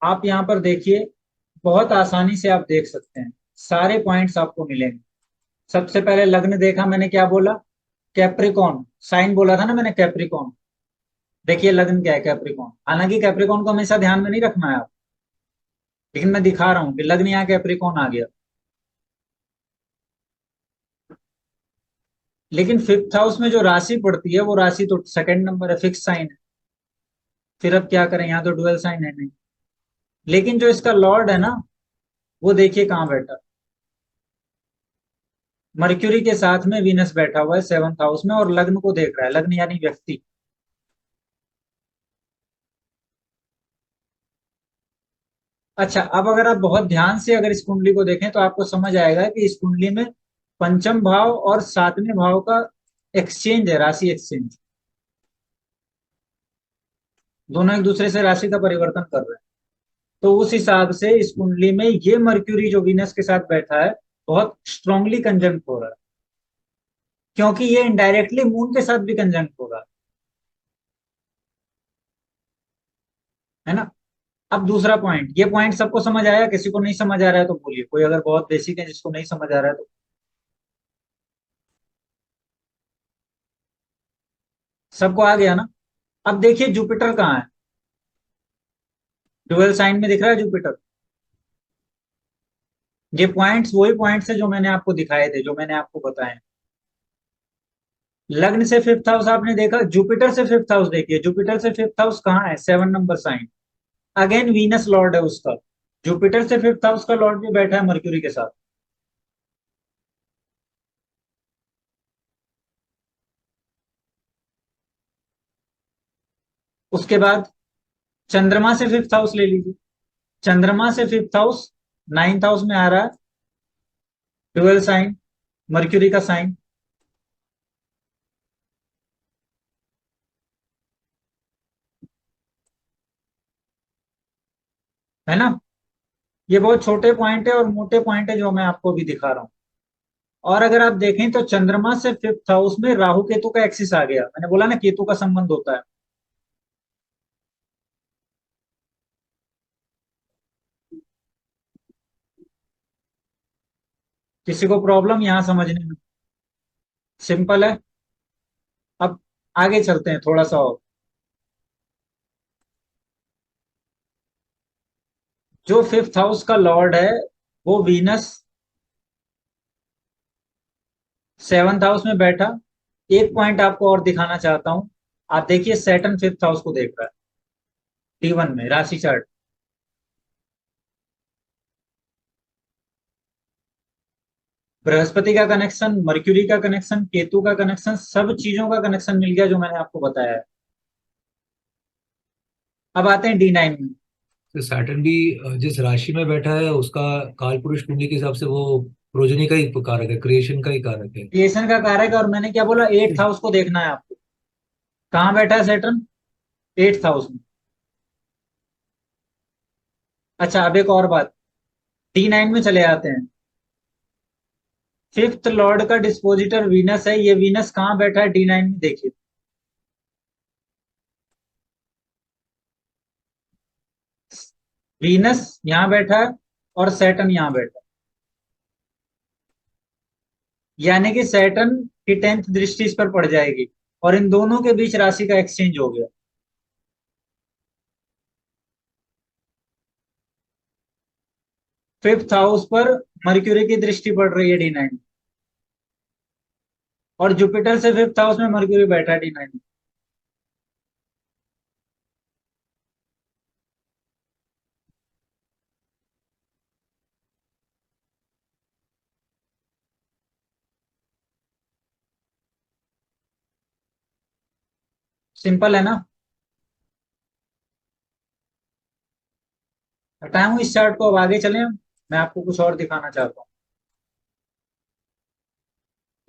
आप यहाँ पर देखिए, बहुत आसानी से आप देख सकते हैं, सारे पॉइंट्स आपको मिलेंगे। सबसे पहले लग्न देखा मैंने, क्या बोला? कैप्रिकॉन साइन बोला था ना मैंने, कैप्रिकॉन। देखिए लग्न क्या है, कैप्रिकॉन। हालांकि कैप्रिकॉन को हमेशा ध्यान में नहीं रखना है आप, लेकिन मैं दिखा रहा हूँ कि लग्न यहाँ कैप्रिकॉन आ गया। लेकिन फिफ्थ हाउस में जो राशि पड़ती है, वो राशि तो सेकंड नंबर है, फिक्स साइन है। फिर अब क्या करें, यहाँ तो डुअल साइन है नहीं। लेकिन जो इसका लॉर्ड है ना, वो देखिए कहाँ बैठा, मर्क्यूरी के साथ में वीनस बैठा हुआ है सेवंथ हाउस में, और लग्न को देख रहा है, लग्न यानी व्यक्ति। अच्छा, अब अगर आप बहुत ध्यान से अगर इस कुंडली को देखें तो आपको समझ आएगा कि इस कुंडली में पंचम भाव और सातवें भाव का एक्सचेंज है, राशि एक्सचेंज। दोनों एक दूसरे से राशि का परिवर्तन कर रहे हैं। तो उस हिसाब से इस कुंडली में ये मर्क्यूरी जो वीनस के साथ बैठा है, बहुत स्ट्रांगली कंजंक्ट हो रहा है, क्योंकि ये इनडायरेक्टली मून के साथ भी कंजंक्ट होगा, है ना। अब दूसरा पॉइंट, ये पॉइंट सबको समझ आया? किसी को नहीं समझ आ रहा है तो बोलिए, कोई अगर बहुत बेसिक है जिसको नहीं समझ आ रहा है तो। सबको आ गया ना? अब देखिए जुपिटर कहाँ है, डुअल साइन में दिख रहा है जुपिटर। ये पॉइंट्स वही पॉइंट्स है जो मैंने आपको दिखाए थे, जो मैंने आपको बताए। लग्न से फिफ्थ हाउस आपने देखा, जुपिटर से फिफ्थ हाउस देखिए, जुपिटर से फिफ्थ हाउस कहाँ है? 7 number sign. Again Venus lord है उसका, जुपिटर से फिफ्थ हाउस का लॉर्ड भी बैठा है मर्क्यूरी के साथ। उसके बाद चंद्रमा से फिफ्थ हाउस ले लीजिए, चंद्रमा से फिफ्थ हाउस 9th हाउस में आ रहा है, डुअल साइन, मर्क्यूरी का साइन, है ना। ये बहुत छोटे पॉइंट है और मोटे पॉइंट है जो मैं आपको भी दिखा रहा हूं। और अगर आप देखें तो चंद्रमा से फिफ्थ हाउस में राहु केतु का एक्सिस आ गया, मैंने बोला ना केतु का संबंध होता है। किसी को प्रॉब्लम यहां समझने में? सिंपल है। अब आगे चलते हैं थोड़ा सा और। जो फिफ्थ हाउस का लॉर्ड है वो वीनस 7th हाउस में बैठा। एक पॉइंट आपको और दिखाना चाहता हूं, आप देखिए सैटर्न फिफ्थ हाउस को देख रहा है, T1 में राशि चार्ट। बृहस्पति का कनेक्शन, मर्क्यूरी का कनेक्शन, केतु का कनेक्शन, सब चीजों का कनेक्शन मिल गया जो मैंने आपको बताया है। अब आते हैं D9 में। तो सैटर्न भी जिस राशि में बैठा है उसका काल पुरुष कुंडली के हिसाब से वो प्रोजनी का ही कारक है, क्रिएशन का ही कारक है। क्रिएशन का कारक है, और मैंने क्या बोला, 8th हाउस को देखना है आपको। कहाँ बैठा है सैटर्न? 8th हाउस में। अच्छा, अब एक और बात, D9 में चले आते हैं। फिफ्थ लॉर्ड का डिस्पोजिटर वीनस है, ये वीनस कहाँ बैठा है D9 में, देखिए। वीनस यहां बैठा है और सैटर्न यहां बैठा है। यानी कि सैटर्न की 10th दृष्टि इस पर पड़ जाएगी और इन दोनों के बीच राशि का एक्सचेंज हो गया। फिफ्थ हाउस पर मर्क्यूरी की दृष्टि पड़ रही है D9 और जुपिटर से फिफ्थ हाउस में मर्क्यूरी बैठा है D9। सिंपल है ना? हटाऊं इस चार्ट को, अब आगे चलें। मैं आपको कुछ और दिखाना चाहता हूँ।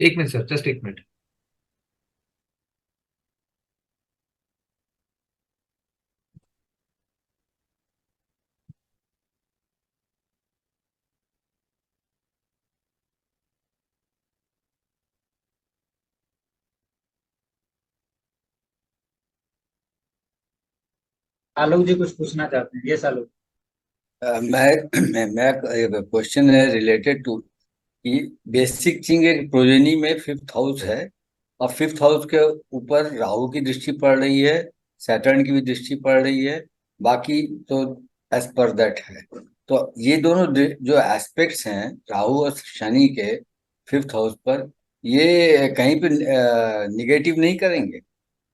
एक मिनट सर, जस्ट एक मिनट। आलोक जी कुछ पूछना चाहते हैं? यस आलोक। मैं क्वेश्चन है रिलेटेड टू कि बेसिक थिंग एक प्रोजेनी में फिफ्थ हाउस है और फिफ्थ हाउस के ऊपर राहु की दृष्टि पड़ रही है, सैटर्न की भी दृष्टि पड़ रही है, बाकी तो एज पर दैट है। तो ये दोनों जो एस्पेक्ट्स हैं राहु और शनि के फिफ्थ हाउस पर, ये कहीं पे निगेटिव नहीं करेंगे?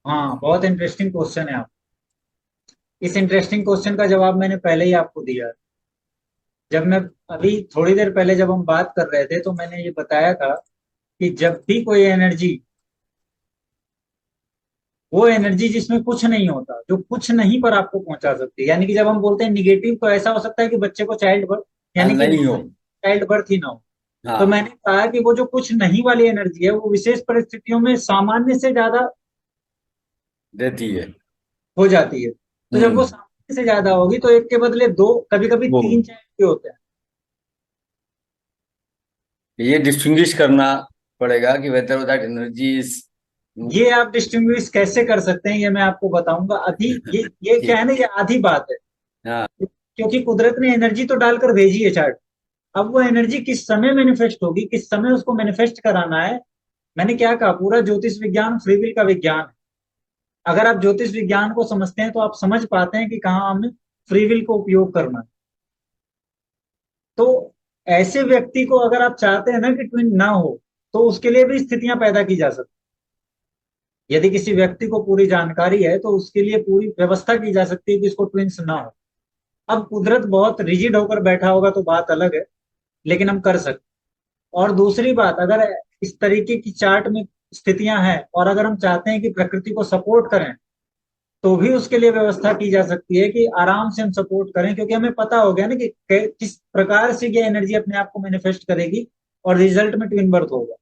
हाँ, बहुत इंटरेस्टिंग क्वेश्चन है आप। इस इंटरेस्टिंग क्वेश्चन का जवाब मैंने पहले ही आपको दिया है। जब मैं अभी थोड़ी देर पहले जब हम बात कर रहे थे तो मैंने ये बताया था कि जब भी कोई एनर्जी, वो एनर्जी जिसमें कुछ नहीं होता, जो कुछ नहीं पर आपको पहुंचा सकती है, यानी कि जब हम बोलते हैं निगेटिव तो ऐसा हो सकता है कि बच्चे को चाइल्ड बर्थ, यानी कि नहीं हो। चाइल्ड बर्थ ही ना हो। तो हाँ। मैंने कहा कि वो जो कुछ नहीं वाली एनर्जी है वो विशेष परिस्थितियों में सामान्य से ज्यादा देती है। हो जाती है। तो जब वो सामान्य से ज्यादा होगी तो एक के बदले दो, कभी कभी वो 3 चाइल्ड भी होते हैं। ये डिस्टिंग्विश करना पड़ेगा कि वेदर दैट एनर्जी इज ये आप डिस्टिंग्विश कैसे कर सकते हैं ये मैं आपको बताऊंगा। आधी ये क्या है ना, ये आधी बात है। हाँ। क्योंकि कुदरत ने एनर्जी तो डालकर भेजी है चार्ट। अब वो एनर्जी किस समय मैनिफेस्ट होगी, किस समय उसको मैनिफेस्ट कराना है। मैंने क्या कहा, पूरा ज्योतिष विज्ञान फ्री विल का विज्ञान है। अगर आप ज्योतिष विज्ञान को समझते हैं तो आप समझ पाते हैं कि कहाँ हमें फ्री विल को उपयोग करना है। तो ऐसे व्यक्ति को अगर आप चाहते हैं ना कि ट्विन ना हो, तो उसके लिए भी स्थितियां पैदा की जा सकती। यदि किसी व्यक्ति को पूरी जानकारी है तो उसके लिए पूरी व्यवस्था की जा सकती है कि इसको ट्विंस ना हो। अब कुदरत बहुत रिजिड होकर बैठा होगा तो बात अलग है, लेकिन हम कर सकते। और दूसरी बात, अगर इस तरीके की चार्ट में स्थितियां हैं और अगर हम चाहते हैं कि प्रकृति को सपोर्ट करें, तो भी उसके लिए व्यवस्था की जा सकती है कि आराम से हम सपोर्ट करें, क्योंकि हमें पता हो गया ना कि किस प्रकार से ये एनर्जी अपने आप को मैनिफेस्ट करेगी और रिजल्ट में ट्विन बर्थ होगा।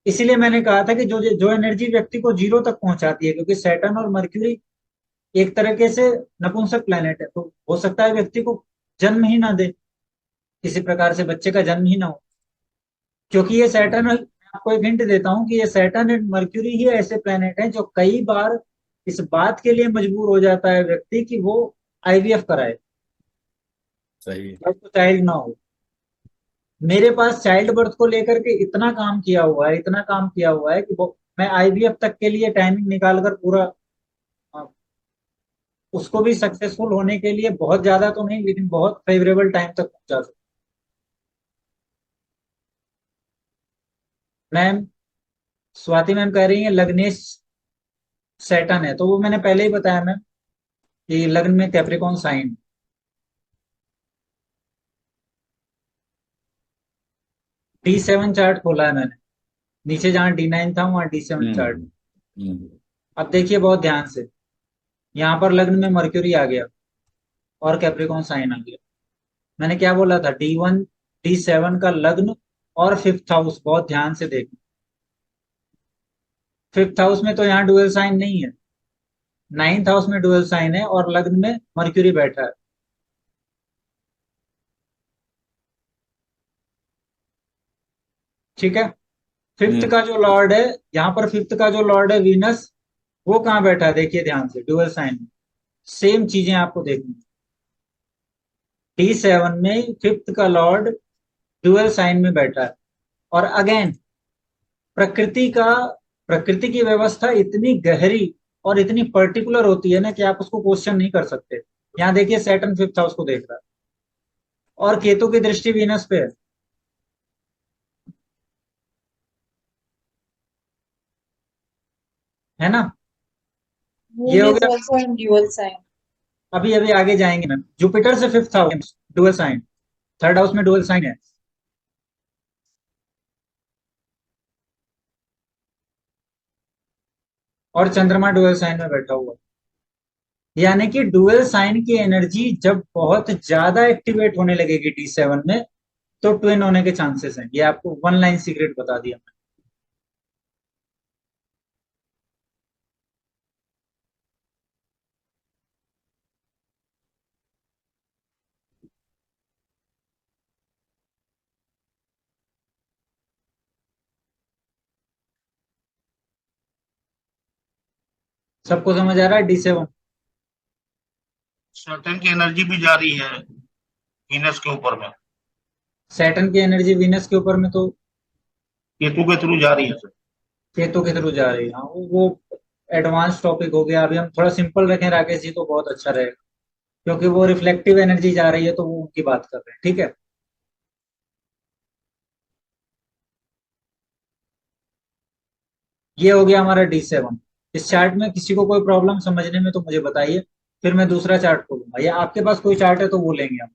इसीलिए मैंने कहा था कि जो जो एनर्जी व्यक्ति को जीरो तक पहुंचाती है, क्योंकि सैटर्न और मर्क्यूरी एक तरीके से नपुंसक प्लेनेट है, तो हो सकता है व्यक्ति को जन्म ही ना दे, किसी प्रकार से बच्चे का जन्म ही ना हो। क्योंकि ये सैटर्न, मैं आपको एक हिंट देता हूं कि ये सैटर्न एंड मर्क्यूरी ही ऐसे प्लेनेट हैं जो कई बार इस बात के लिए मजबूर हो जाता है व्यक्ति कि वो IVF कराए, सही है। उसको चाइल्ड ना हो। मेरे पास चाइल्ड बर्थ को लेकर के इतना काम किया हुआ है, इतना काम किया हुआ है कि वो मैं IVF तक के लिए टाइमिंग निकाल कर पूरा अ, उसको भी सक्सेसफुल होने के लिए बहुत ज्यादा तो नहीं लेकिन बहुत फेवरेबल टाइम तक पहुंचा सकता। मैम, स्वाति मैम कह रही है लग्नेश सैटर्न है, तो वो मैंने पहले ही बताया मैम कि लग्न में कैप्रिकॉन साइन। D7 चार्ट खोला है मैंने, नीचे जहां D9 था वहां D7 चार्ट। हम्म। अब देखिए बहुत ध्यान से, यहाँ पर लग्न में मर्क्यूरी आ गया और कैप्रिकॉन साइन आ गया। मैंने क्या बोला था, D1 D7 का लग्न और फिफ्थ हाउस, बहुत ध्यान से देखना। फिफ्थ हाउस में तो यहाँ डुअल साइन नहीं है, नाइन्थ हाउस में डुअल साइन है और लग्न में मर्क्यूरी बैठा है। ठीक है। फिफ्थ का जो लॉर्ड है, यहाँ पर फिफ्थ का जो लॉर्ड है वीनस, वो कहाँ बैठा है देखिए ध्यान से, डुअल साइन में। सेम चीजें आपको देखनी। D7 में फिफ्थ का लॉर्ड डुअल साइन में बैठा है और अगेन प्रकृति की व्यवस्था इतनी गहरी और इतनी पर्टिकुलर होती है ना कि आप उसको क्वेश्चन नहीं कर सकते। यहाँ देखिए सैटर्न 5th हाउस को देख रहा है और केतु की दृष्टि वीनस पे है ना। ये हो गया। also in dual sign. अभी अभी आगे जाएंगे मैम। जुपिटर से 5th house dual sign, 3rd house में डुअल साइन है। और चंद्रमा डुअल साइन में बैठा हुआ, यानी कि डुअल साइन की एनर्जी जब बहुत ज्यादा एक्टिवेट होने लगेगी D7 में तो ट्विन होने के चांसेस हैं। ये आपको 1 लाइन सीक्रेट बता दिया मैंने। सबको समझ आ रहा है D7? सैटर्न की एनर्जी भी जा रही है वीनस के ऊपर में, सैटर्न की एनर्जी वीनस के ऊपर में तो केतु के थ्रू जा रही है सर। केतु के थ्रू जा रही है। हाँ, वो एडवांस टॉपिक हो गया। अभी हम थोड़ा सिंपल रखें राकेश जी तो बहुत अच्छा रहेगा, क्योंकि वो रिफ्लेक्टिव एनर्जी जा रही है तो वो उनकी बात कर रहे हैं। ठीक है, ये हो गया हमारा D7। इस चार्ट में किसी को कोई प्रॉब्लम समझने में तो मुझे बताइए, फिर मैं दूसरा चार्ट खोलूंगा। या आपके पास कोई चार्ट है तो वो लेंगे हम।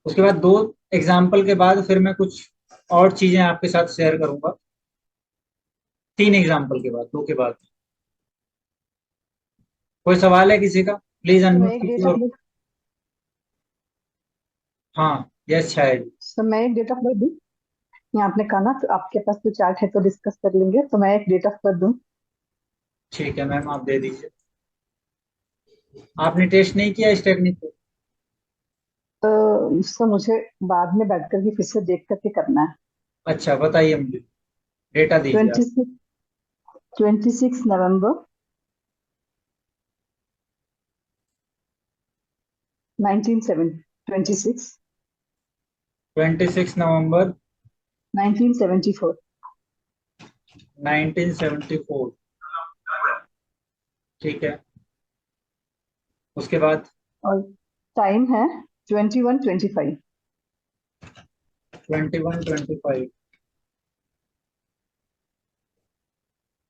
उसके बाद 2 एग्जाम्पल के बाद फिर मैं कुछ और चीजें आपके साथ शेयर करूंगा। 3 एग्जाम्पल के बाद, 2 के बाद। कोई सवाल है किसी का? प्लीज तो मैं अनम्यूट एक डेट कीजिए। ऑफ बर्थ हाँ, यस शायद। तो मैं एक डेट ऑफ बर्थ दूं? या आपने कहा ना तो आपके पास तो चार्ट है तो डिस्कस कर लेंगे, तो मैं एक डेट ऑफ बर्थ दूं? ठीक है मैम, आप दे दीजिए। आपने टेस्ट नहीं किया इस टेक्निक को? तो उसको मुझे बाद में बैठ करके फिर से देख करके करना है। अच्छा, बताइए मुझे, डेटा दीजिए आप। 26 नवंबर 1926 26 नवंबर 1974। 1974। ठीक है, उसके बाद? और टाइम है 21:25। 21:25।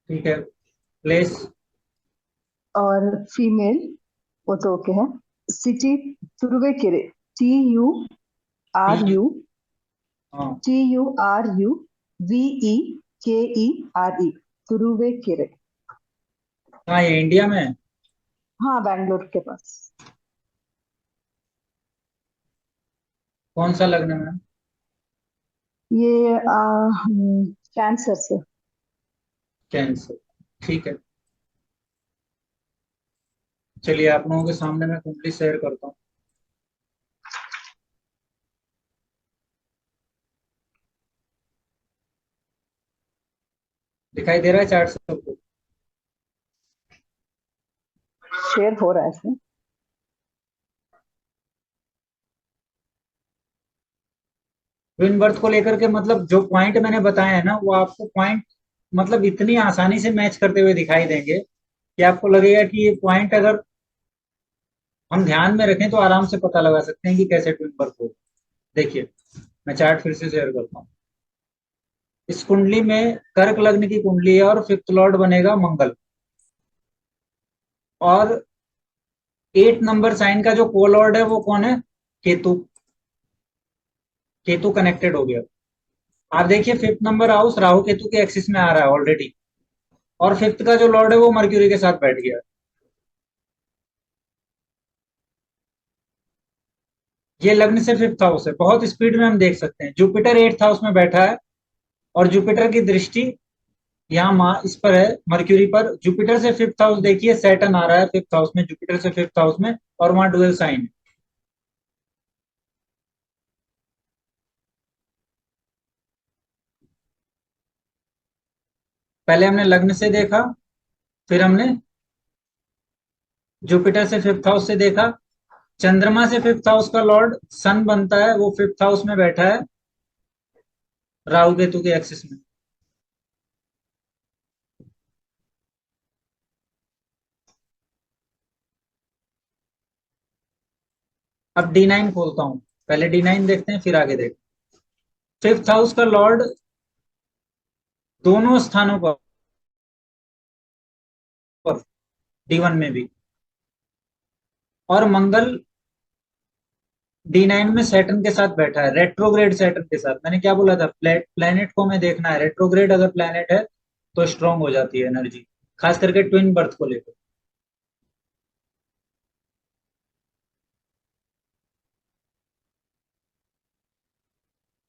ठीक है, प्लेस? और फीमेल, वो तो ओके है। सिटी तुरुवेकेरे, TURU हाँ TURUVEKERE, तुरुवेकेरे। हाँ, ये इंडिया में है। हाँ, बैंगलोर के पास। कौन सा लग्न में? ये कैंसर से। कैंसर। ठीक है, चलिए आप लोगों के सामने मैं कुंडली शेयर करता हूँ। दिखाई दे रहा है चार्ट सबको? शेयर हो रहा है इसमें। ट्विन बर्थ को लेकर के मतलब जो पॉइंट मैंने बताए हैं ना, वो आपको पॉइंट मतलब इतनी आसानी से मैच करते हुए दिखाई देंगे कि आपको लगेगा कि ये पॉइंट अगर हम ध्यान में रखें तो आराम से पता लगा सकते हैं कि कैसे ट्विन बर्थ हो। देखिए, मैं चार्ट फिर से शेयर करता हूँ। इस कुंडली में कर्क लग्न की कुंडली है और 5th लॉर्ड बनेगा मंगल। और 8 नंबर साइन का जो को लॉर्ड है वो कौन है? केतु। केतु कनेक्टेड हो गया। आप देखिए 5th number house Rahu Ketu के एक्सिस में आ रहा है ऑलरेडी, और 5th का जो लॉर्ड है वो मर्क्यूरी के साथ बैठ गया। ये लग्न से 5th हाउस है। बहुत स्पीड में हम देख सकते हैं। जुपिटर 8th हाउस में बैठा है और जुपिटर की दृष्टि यहाँ इस पर है, मर्क्यूरी पर। जुपिटर से 5th हाउस देखिए, सैटर्न आ रहा है 5th हाउस में, जुपिटर से 5th हाउस में, और वहां डुअल साइन है। पहले हमने लग्न से देखा, फिर हमने जुपिटर से 5th हाउस से देखा। चंद्रमा से 5th हाउस का लॉर्ड सन बनता है, वो 5th हाउस में बैठा है। राहु केतु के एक्सिस में। अब D9 खोलता हूं, पहले D9 देखते हैं फिर आगे देखते हैं। 5th हाउस का लॉर्ड दोनों स्थानों पर, D1 में भी, और मंगल D9 में सैटर्न के साथ बैठा है, रेट्रोग्रेड सैटर्न के साथ। मैंने क्या बोला था, प्लेनेट को हमें देखना है, रेट्रोग्रेड अगर प्लेनेट है तो स्ट्रांग हो जाती है एनर्जी, खास करके ट्विन बर्थ को लेकर।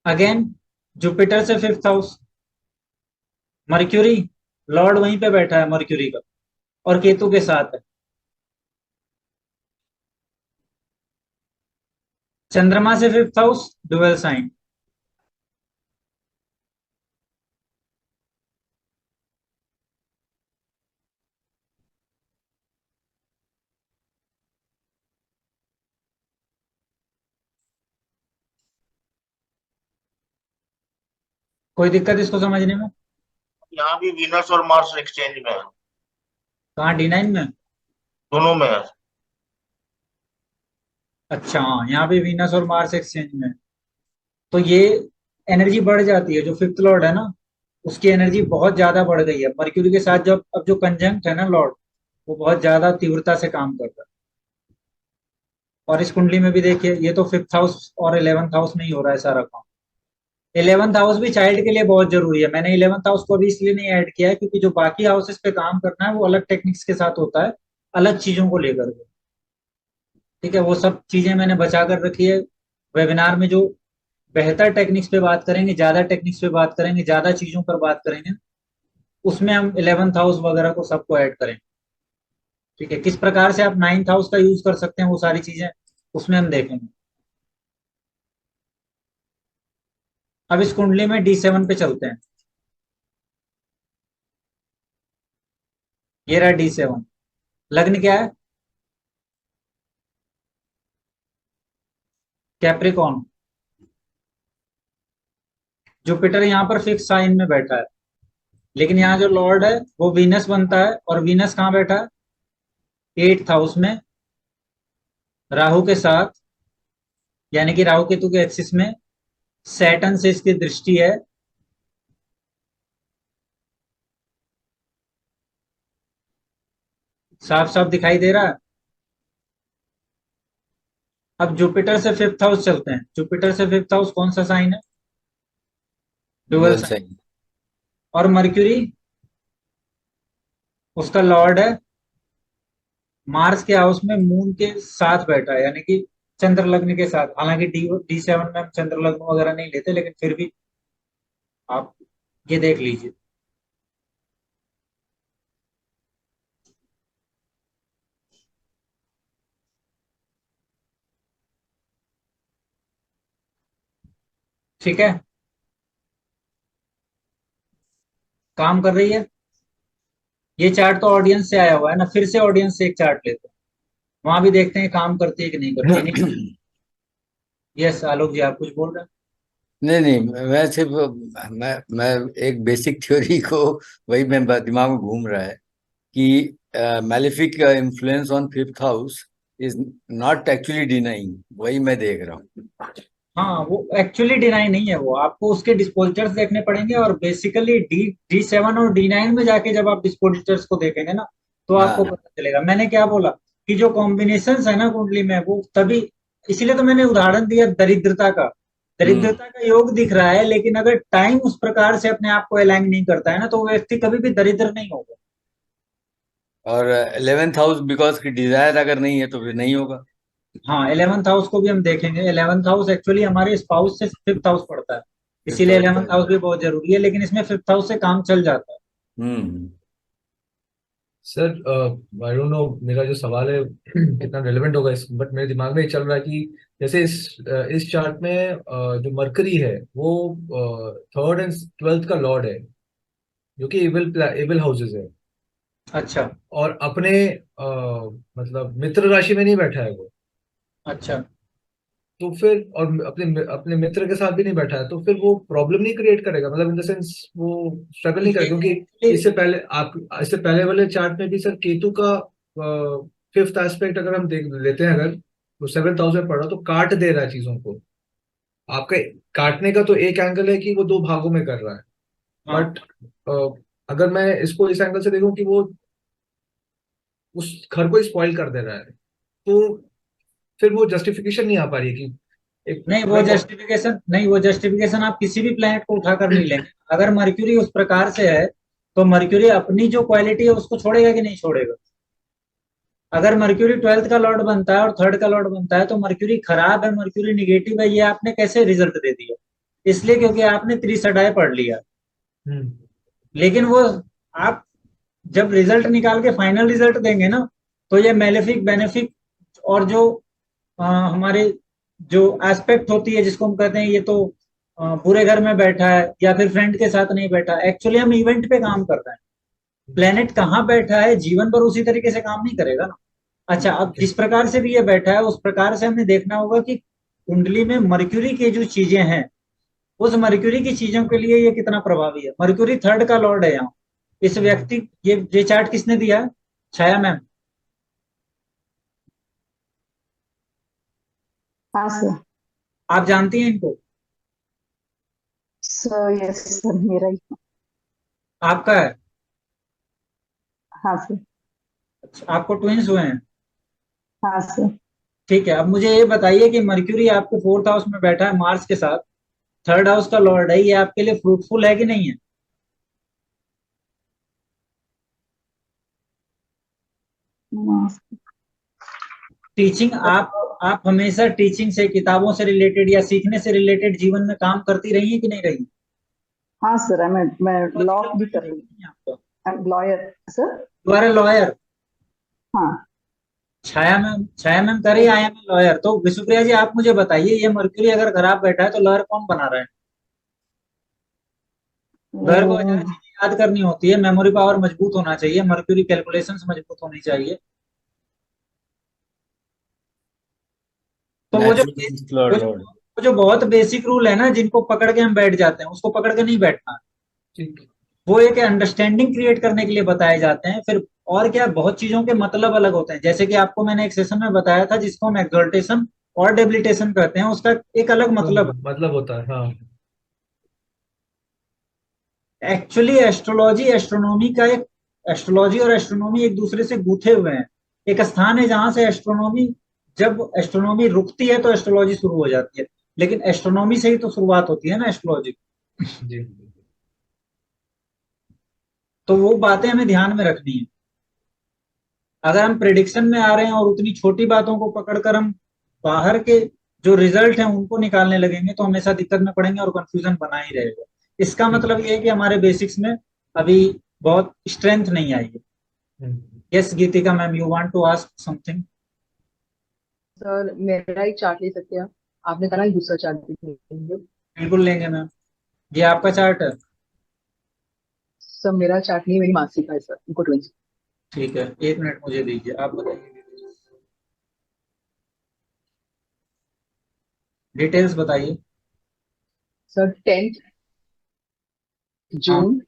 अगेन जुपिटर से 5th हाउस, मर्क्यूरी लॉर्ड वहीं पे बैठा है मर्क्यूरी का, और केतु के साथ है। चंद्रमा से 5th हाउस, डुअल साइन। कोई दिक्कत इसको समझने में? यहाँ भी वीनस और मार्स एक्सचेंज में है, कहाँ D9 में? दोनों में है। अच्छा हाँ, यहाँ पे वीनस और मार्स एक्सचेंज में है। तो ये एनर्जी बढ़ जाती है, जो 5th लॉर्ड है ना, उसकी एनर्जी बहुत ज्यादा बढ़ गई है मर्क्यूरी के साथ। जब अब जो कंजंक्ट है ना लॉर्ड, वो बहुत ज्यादा तीव्रता से काम कर रहा है। और इस कुंडली में भी देखिए, ये तो 5th हाउस और 11th हाउस में ही हो रहा है सारा काम। 11th हाउस भी चाइल्ड के लिए बहुत जरूरी है। मैंने 11th हाउस को अभी इसलिए नहीं ऐड किया है क्योंकि जो बाकी हाउसेस पे काम करना है वो अलग टेक्निक्स के साथ होता है, अलग चीजों को लेकर के। ठीक है, वो सब चीजें मैंने बचा कर रखी है। वेबिनार में जो बेहतर टेक्निक्स पे बात करेंगे, ज्यादा टेक्निक्स पे बात करेंगे, ज्यादा चीजों पर बात करेंगे, उसमें हम 11th हाउस वगैरह को सबको ऐड करेंगे। ठीक है, किस प्रकार से आप 9th हाउस का यूज कर सकते हैं, वो सारी चीजें उसमें हम देखेंगे। अब इस कुंडली में D7 पे चलते हैं। ये रहा D7। लग्न क्या है? कैप्रिकॉर्न। जुपिटर यहाँ पर फिक्स साइन में बैठा है, लेकिन यहाँ जो लॉर्ड है वो वीनस बनता है, और वीनस कहाँ बैठा है? 8th हाउस में, राहु के साथ, यानी कि राहु केतु के एक्सिस में। सैटर्न से इसकी दृष्टि है। साफ साफ दिखाई दे रहा है। अब जुपिटर से 5th हाउस चलते हैं। जुपिटर से 5th हाउस कौन सा साइन है? Dual dual sign. साइन। और मर्क्यूरी उसका लॉर्ड है, मार्स के हाउस में मून के साथ बैठा है, यानी कि चंद्र लग्न के साथ। हालांकि D7 में हम चंद्र लग्न वगैरह नहीं लेते, लेकिन फिर भी आप ये देख लीजिए। ठीक है, काम कर रही है। ये चार्ट तो ऑडियंस से आया हुआ है ना, फिर से ऑडियंस से एक चार्ट लेते हैं, वहां भी देखते हैं काम करती है कि नहीं करती। नहीं, यस आलोक जी, आप कुछ बोल रहे हैं? नहीं नहीं, मैं सिर्फ मैं एक बेसिक थ्योरी को, वही मैं दिमाग में घूम रहा है कि malefic influence on 5th house is not actually denying, वही मैं देख रहा हूँ। हाँ, वो एक्चुअली D9 नहीं है, वो आपको उसके डिस्पोजिटर्स देखने पड़ेंगे। और बेसिकली D7 और D9 में जाके जब आप डिस्पोजिटर्स को देखेंगे ना, तो आपको हाँ। पता चलेगा। मैंने क्या बोला कि जो कॉम्बिनेशंस है ना कुंडली में, वो तभी, इसीलिए तो मैंने उदाहरण दिया दरिद्रता का। दरिद्रता का योग दिख रहा है, लेकिन अगर टाइम उस प्रकार से अपने आप को अलाइन नहीं करता है ना, तो वो व्यक्ति कभी भी दरिद्र नहीं होगा। और 11th हाउस बिकॉज की डिजायर अगर नहीं है तो फिर नहीं होगा। हाँ, 11th हाउस को भी हम देखेंगे। 11th हाउस एक्चुअली हमारे स्पाउस से 5th हाउस पड़ता है, 5th इसीलिए हाउस 11th हाउस भी बहुत जरूरी है, लेकिन इसमें 5th हाउस से काम चल जाता है। हम्म। सर आई डोंट नो मेरा जो सवाल है कितना रेलेवेंट होगा इस, बट मेरे दिमाग में ये चल रहा है कि जैसे इस चार्ट में जो मरकरी है वो 3rd एंड 12th का लॉर्ड है, जो कि एबल हाउसेस है, अच्छा और अपने मतलब मित्र राशि में नहीं बैठा है वो। अच्छा। तो फिर और अपने अपने मित्र के साथ भी नहीं बैठा है, तो फिर वो प्रॉब्लम नहीं क्रिएट करेगा, मतलब इन द सेंस वो स्ट्रगल नहीं करेगा, क्योंकि इससे पहले वाले चार्ट में भी सर केतु का फिफ्थ एस्पेक्ट अगर हम देख लेते हैं, अगर वो 7th हाउस में पड़ रहा तो काट दे रहा है चीजों को। आपका काटने का तो एक एंगल है कि वो दो भागों में कर रहा है, हाँ, बट अगर मैं इसको इस एंगल से देखूं कि वो उस घर को स्पॉइल कर दे रहा है, तो फिर वो जस्टिफिकेशन नहीं आ पा रही है कि एक नहीं वो मैं जस्टिफिकेशन नहीं, वो जस्टिफिकेशन आप किसी भी प्लेनेट को उठाकर नहीं लेंगे। अगर मर्क्यूरी उस प्रकार से है तो मर्क्यूरी अपनी जो क्वालिटी है उसको छोड़ेगा कि नहीं छोड़ेगा। अगर मर्क्यूरी 12th का लॉर्ड बनता है और 3rd का लॉर्ड बनता है तो मर्क्यूरी खराब है, मर्क्यूरी निगेटिव है, ये आपने कैसे रिजल्ट दे दिया? इसलिए क्योंकि आपने त्रिसडाय पढ़ लिया। हम्म, लेकिन वो आप जब रिजल्ट निकाल के फाइनल रिजल्ट देंगे ना, तो ये मेलेफिक बेनिफिक और जो हमारे जो एस्पेक्ट होती है जिसको हम कहते हैं ये तो बुरे घर में बैठा है या फिर फ्रेंड के साथ नहीं बैठा, एक्चुअली हम इवेंट पे काम कर रहे हैं। प्लेनेट कहाँ बैठा है जीवन पर उसी तरीके से काम नहीं करेगा ना। अच्छा, अब जिस प्रकार से भी ये बैठा है उस प्रकार से हमें देखना होगा कि कुंडली में मर्क्यूरी की जो चीजें हैं उस मर्क्यूरी की चीजों के लिए ये कितना प्रभावी है। मर्क्यूरी 3rd का लॉर्ड है यहाँ। इस व्यक्ति, ये चार्ट किसने दिया है? छाया मैम, हाँ सर। आप जानती हैं इनको? सर यस सर, मेरा ही। आपका है? हाँ सर। अच्छा, आपको ट्विंस हुए हैं? हाँ सर। ठीक है, अब मुझे ये बताइए कि मर्क्यूरी आपके 4th हाउस में बैठा है मार्स के साथ, 3rd हाउस का लॉर्ड है, ये आपके लिए फ्रूटफुल है कि नहीं है? टीचिंग, आप हमेशा टीचिंग से, किताबों से रिलेटेड या सीखने से रिलेटेड जीवन में काम करती रही है कि नहीं रही? हाँ सर, मैं लॉ भी कर रही नहीं आपका? हूँ, I am lawyer sir. You are a lawyer? हाँ। छाया मैम कर रही है आई एम ए लॉयर। तो विष्णुप्रिया जी आप मुझे बताइए, ये मर्क्यूरी अगर खराब बैठा है तो लॉयर कौन बना रहा है? लॉयर को 1000 चीजें याद करनी होती है, मेमोरी पावर मजबूत होना चाहिए, मर्क्यूरी कैलकुलेशंस मजबूत होनी चाहिए। तो नेचुरल लॉर्ड। वो जो बहुत बेसिक रूल है ना जिनको पकड़ के हम बैठ जाते हैं उसको पकड़ के नहीं बैठना। ठीक। वो एक अंडरस्टैंडिंग क्रिएट करने के लिए बताए जाते हैं। फिर और क्या, बहुत चीजों के मतलब अलग होते हैं, जैसे कि आपको मैंने एक सेशन में बताया था जिसको हम एक्सॉल्टेशन और डेबिलिटेशन कहते हैं, उसका एक अलग मतलब है। मतलब होता है, हाँ। एक्चुअली एस्ट्रोलॉजी एस्ट्रोनॉमी का एक, एस्ट्रोलॉजी और एस्ट्रोनॉमी एक दूसरे से गूथे हुए हैं। एक स्थान है जहां से एस्ट्रोनॉमी, जब एस्ट्रोनॉमी रुकती है तो एस्ट्रोलॉजी शुरू हो जाती है, लेकिन एस्ट्रोनॉमी से ही तो शुरुआत होती है ना एस्ट्रोलॉजी। जी। तो वो बातें हमें ध्यान में रखनी है। अगर हम प्रिडिक्शन में आ रहे हैं और उतनी छोटी बातों को पकड़कर हम बाहर के जो रिजल्ट हैं उनको निकालने लगेंगे तो हमेशा दिक्कत में पड़ेंगे और कंफ्यूजन बना ही रहेगा। इसका ठीक। मतलब ये है कि हमारे बेसिक्स में अभी बहुत स्ट्रेंथ नहीं आई है। Yes Geetika ma'am, you want to ask something? Sir मेरा एक चार्ट ले सकते हैं आप? आपने कहा ना दूसरा चार्ट दिखेंगे। बिल्कुल लेंगे मैम। ये आपका चार्ट है? सर मेरा चार्ट नहीं, मेरी मासी का है सर, उनको ट्विंस। ठीक है, 1 मिनट मुझे दीजिए, आप बताइए डिटेल्स बताइए। सर 10th हाँ, जून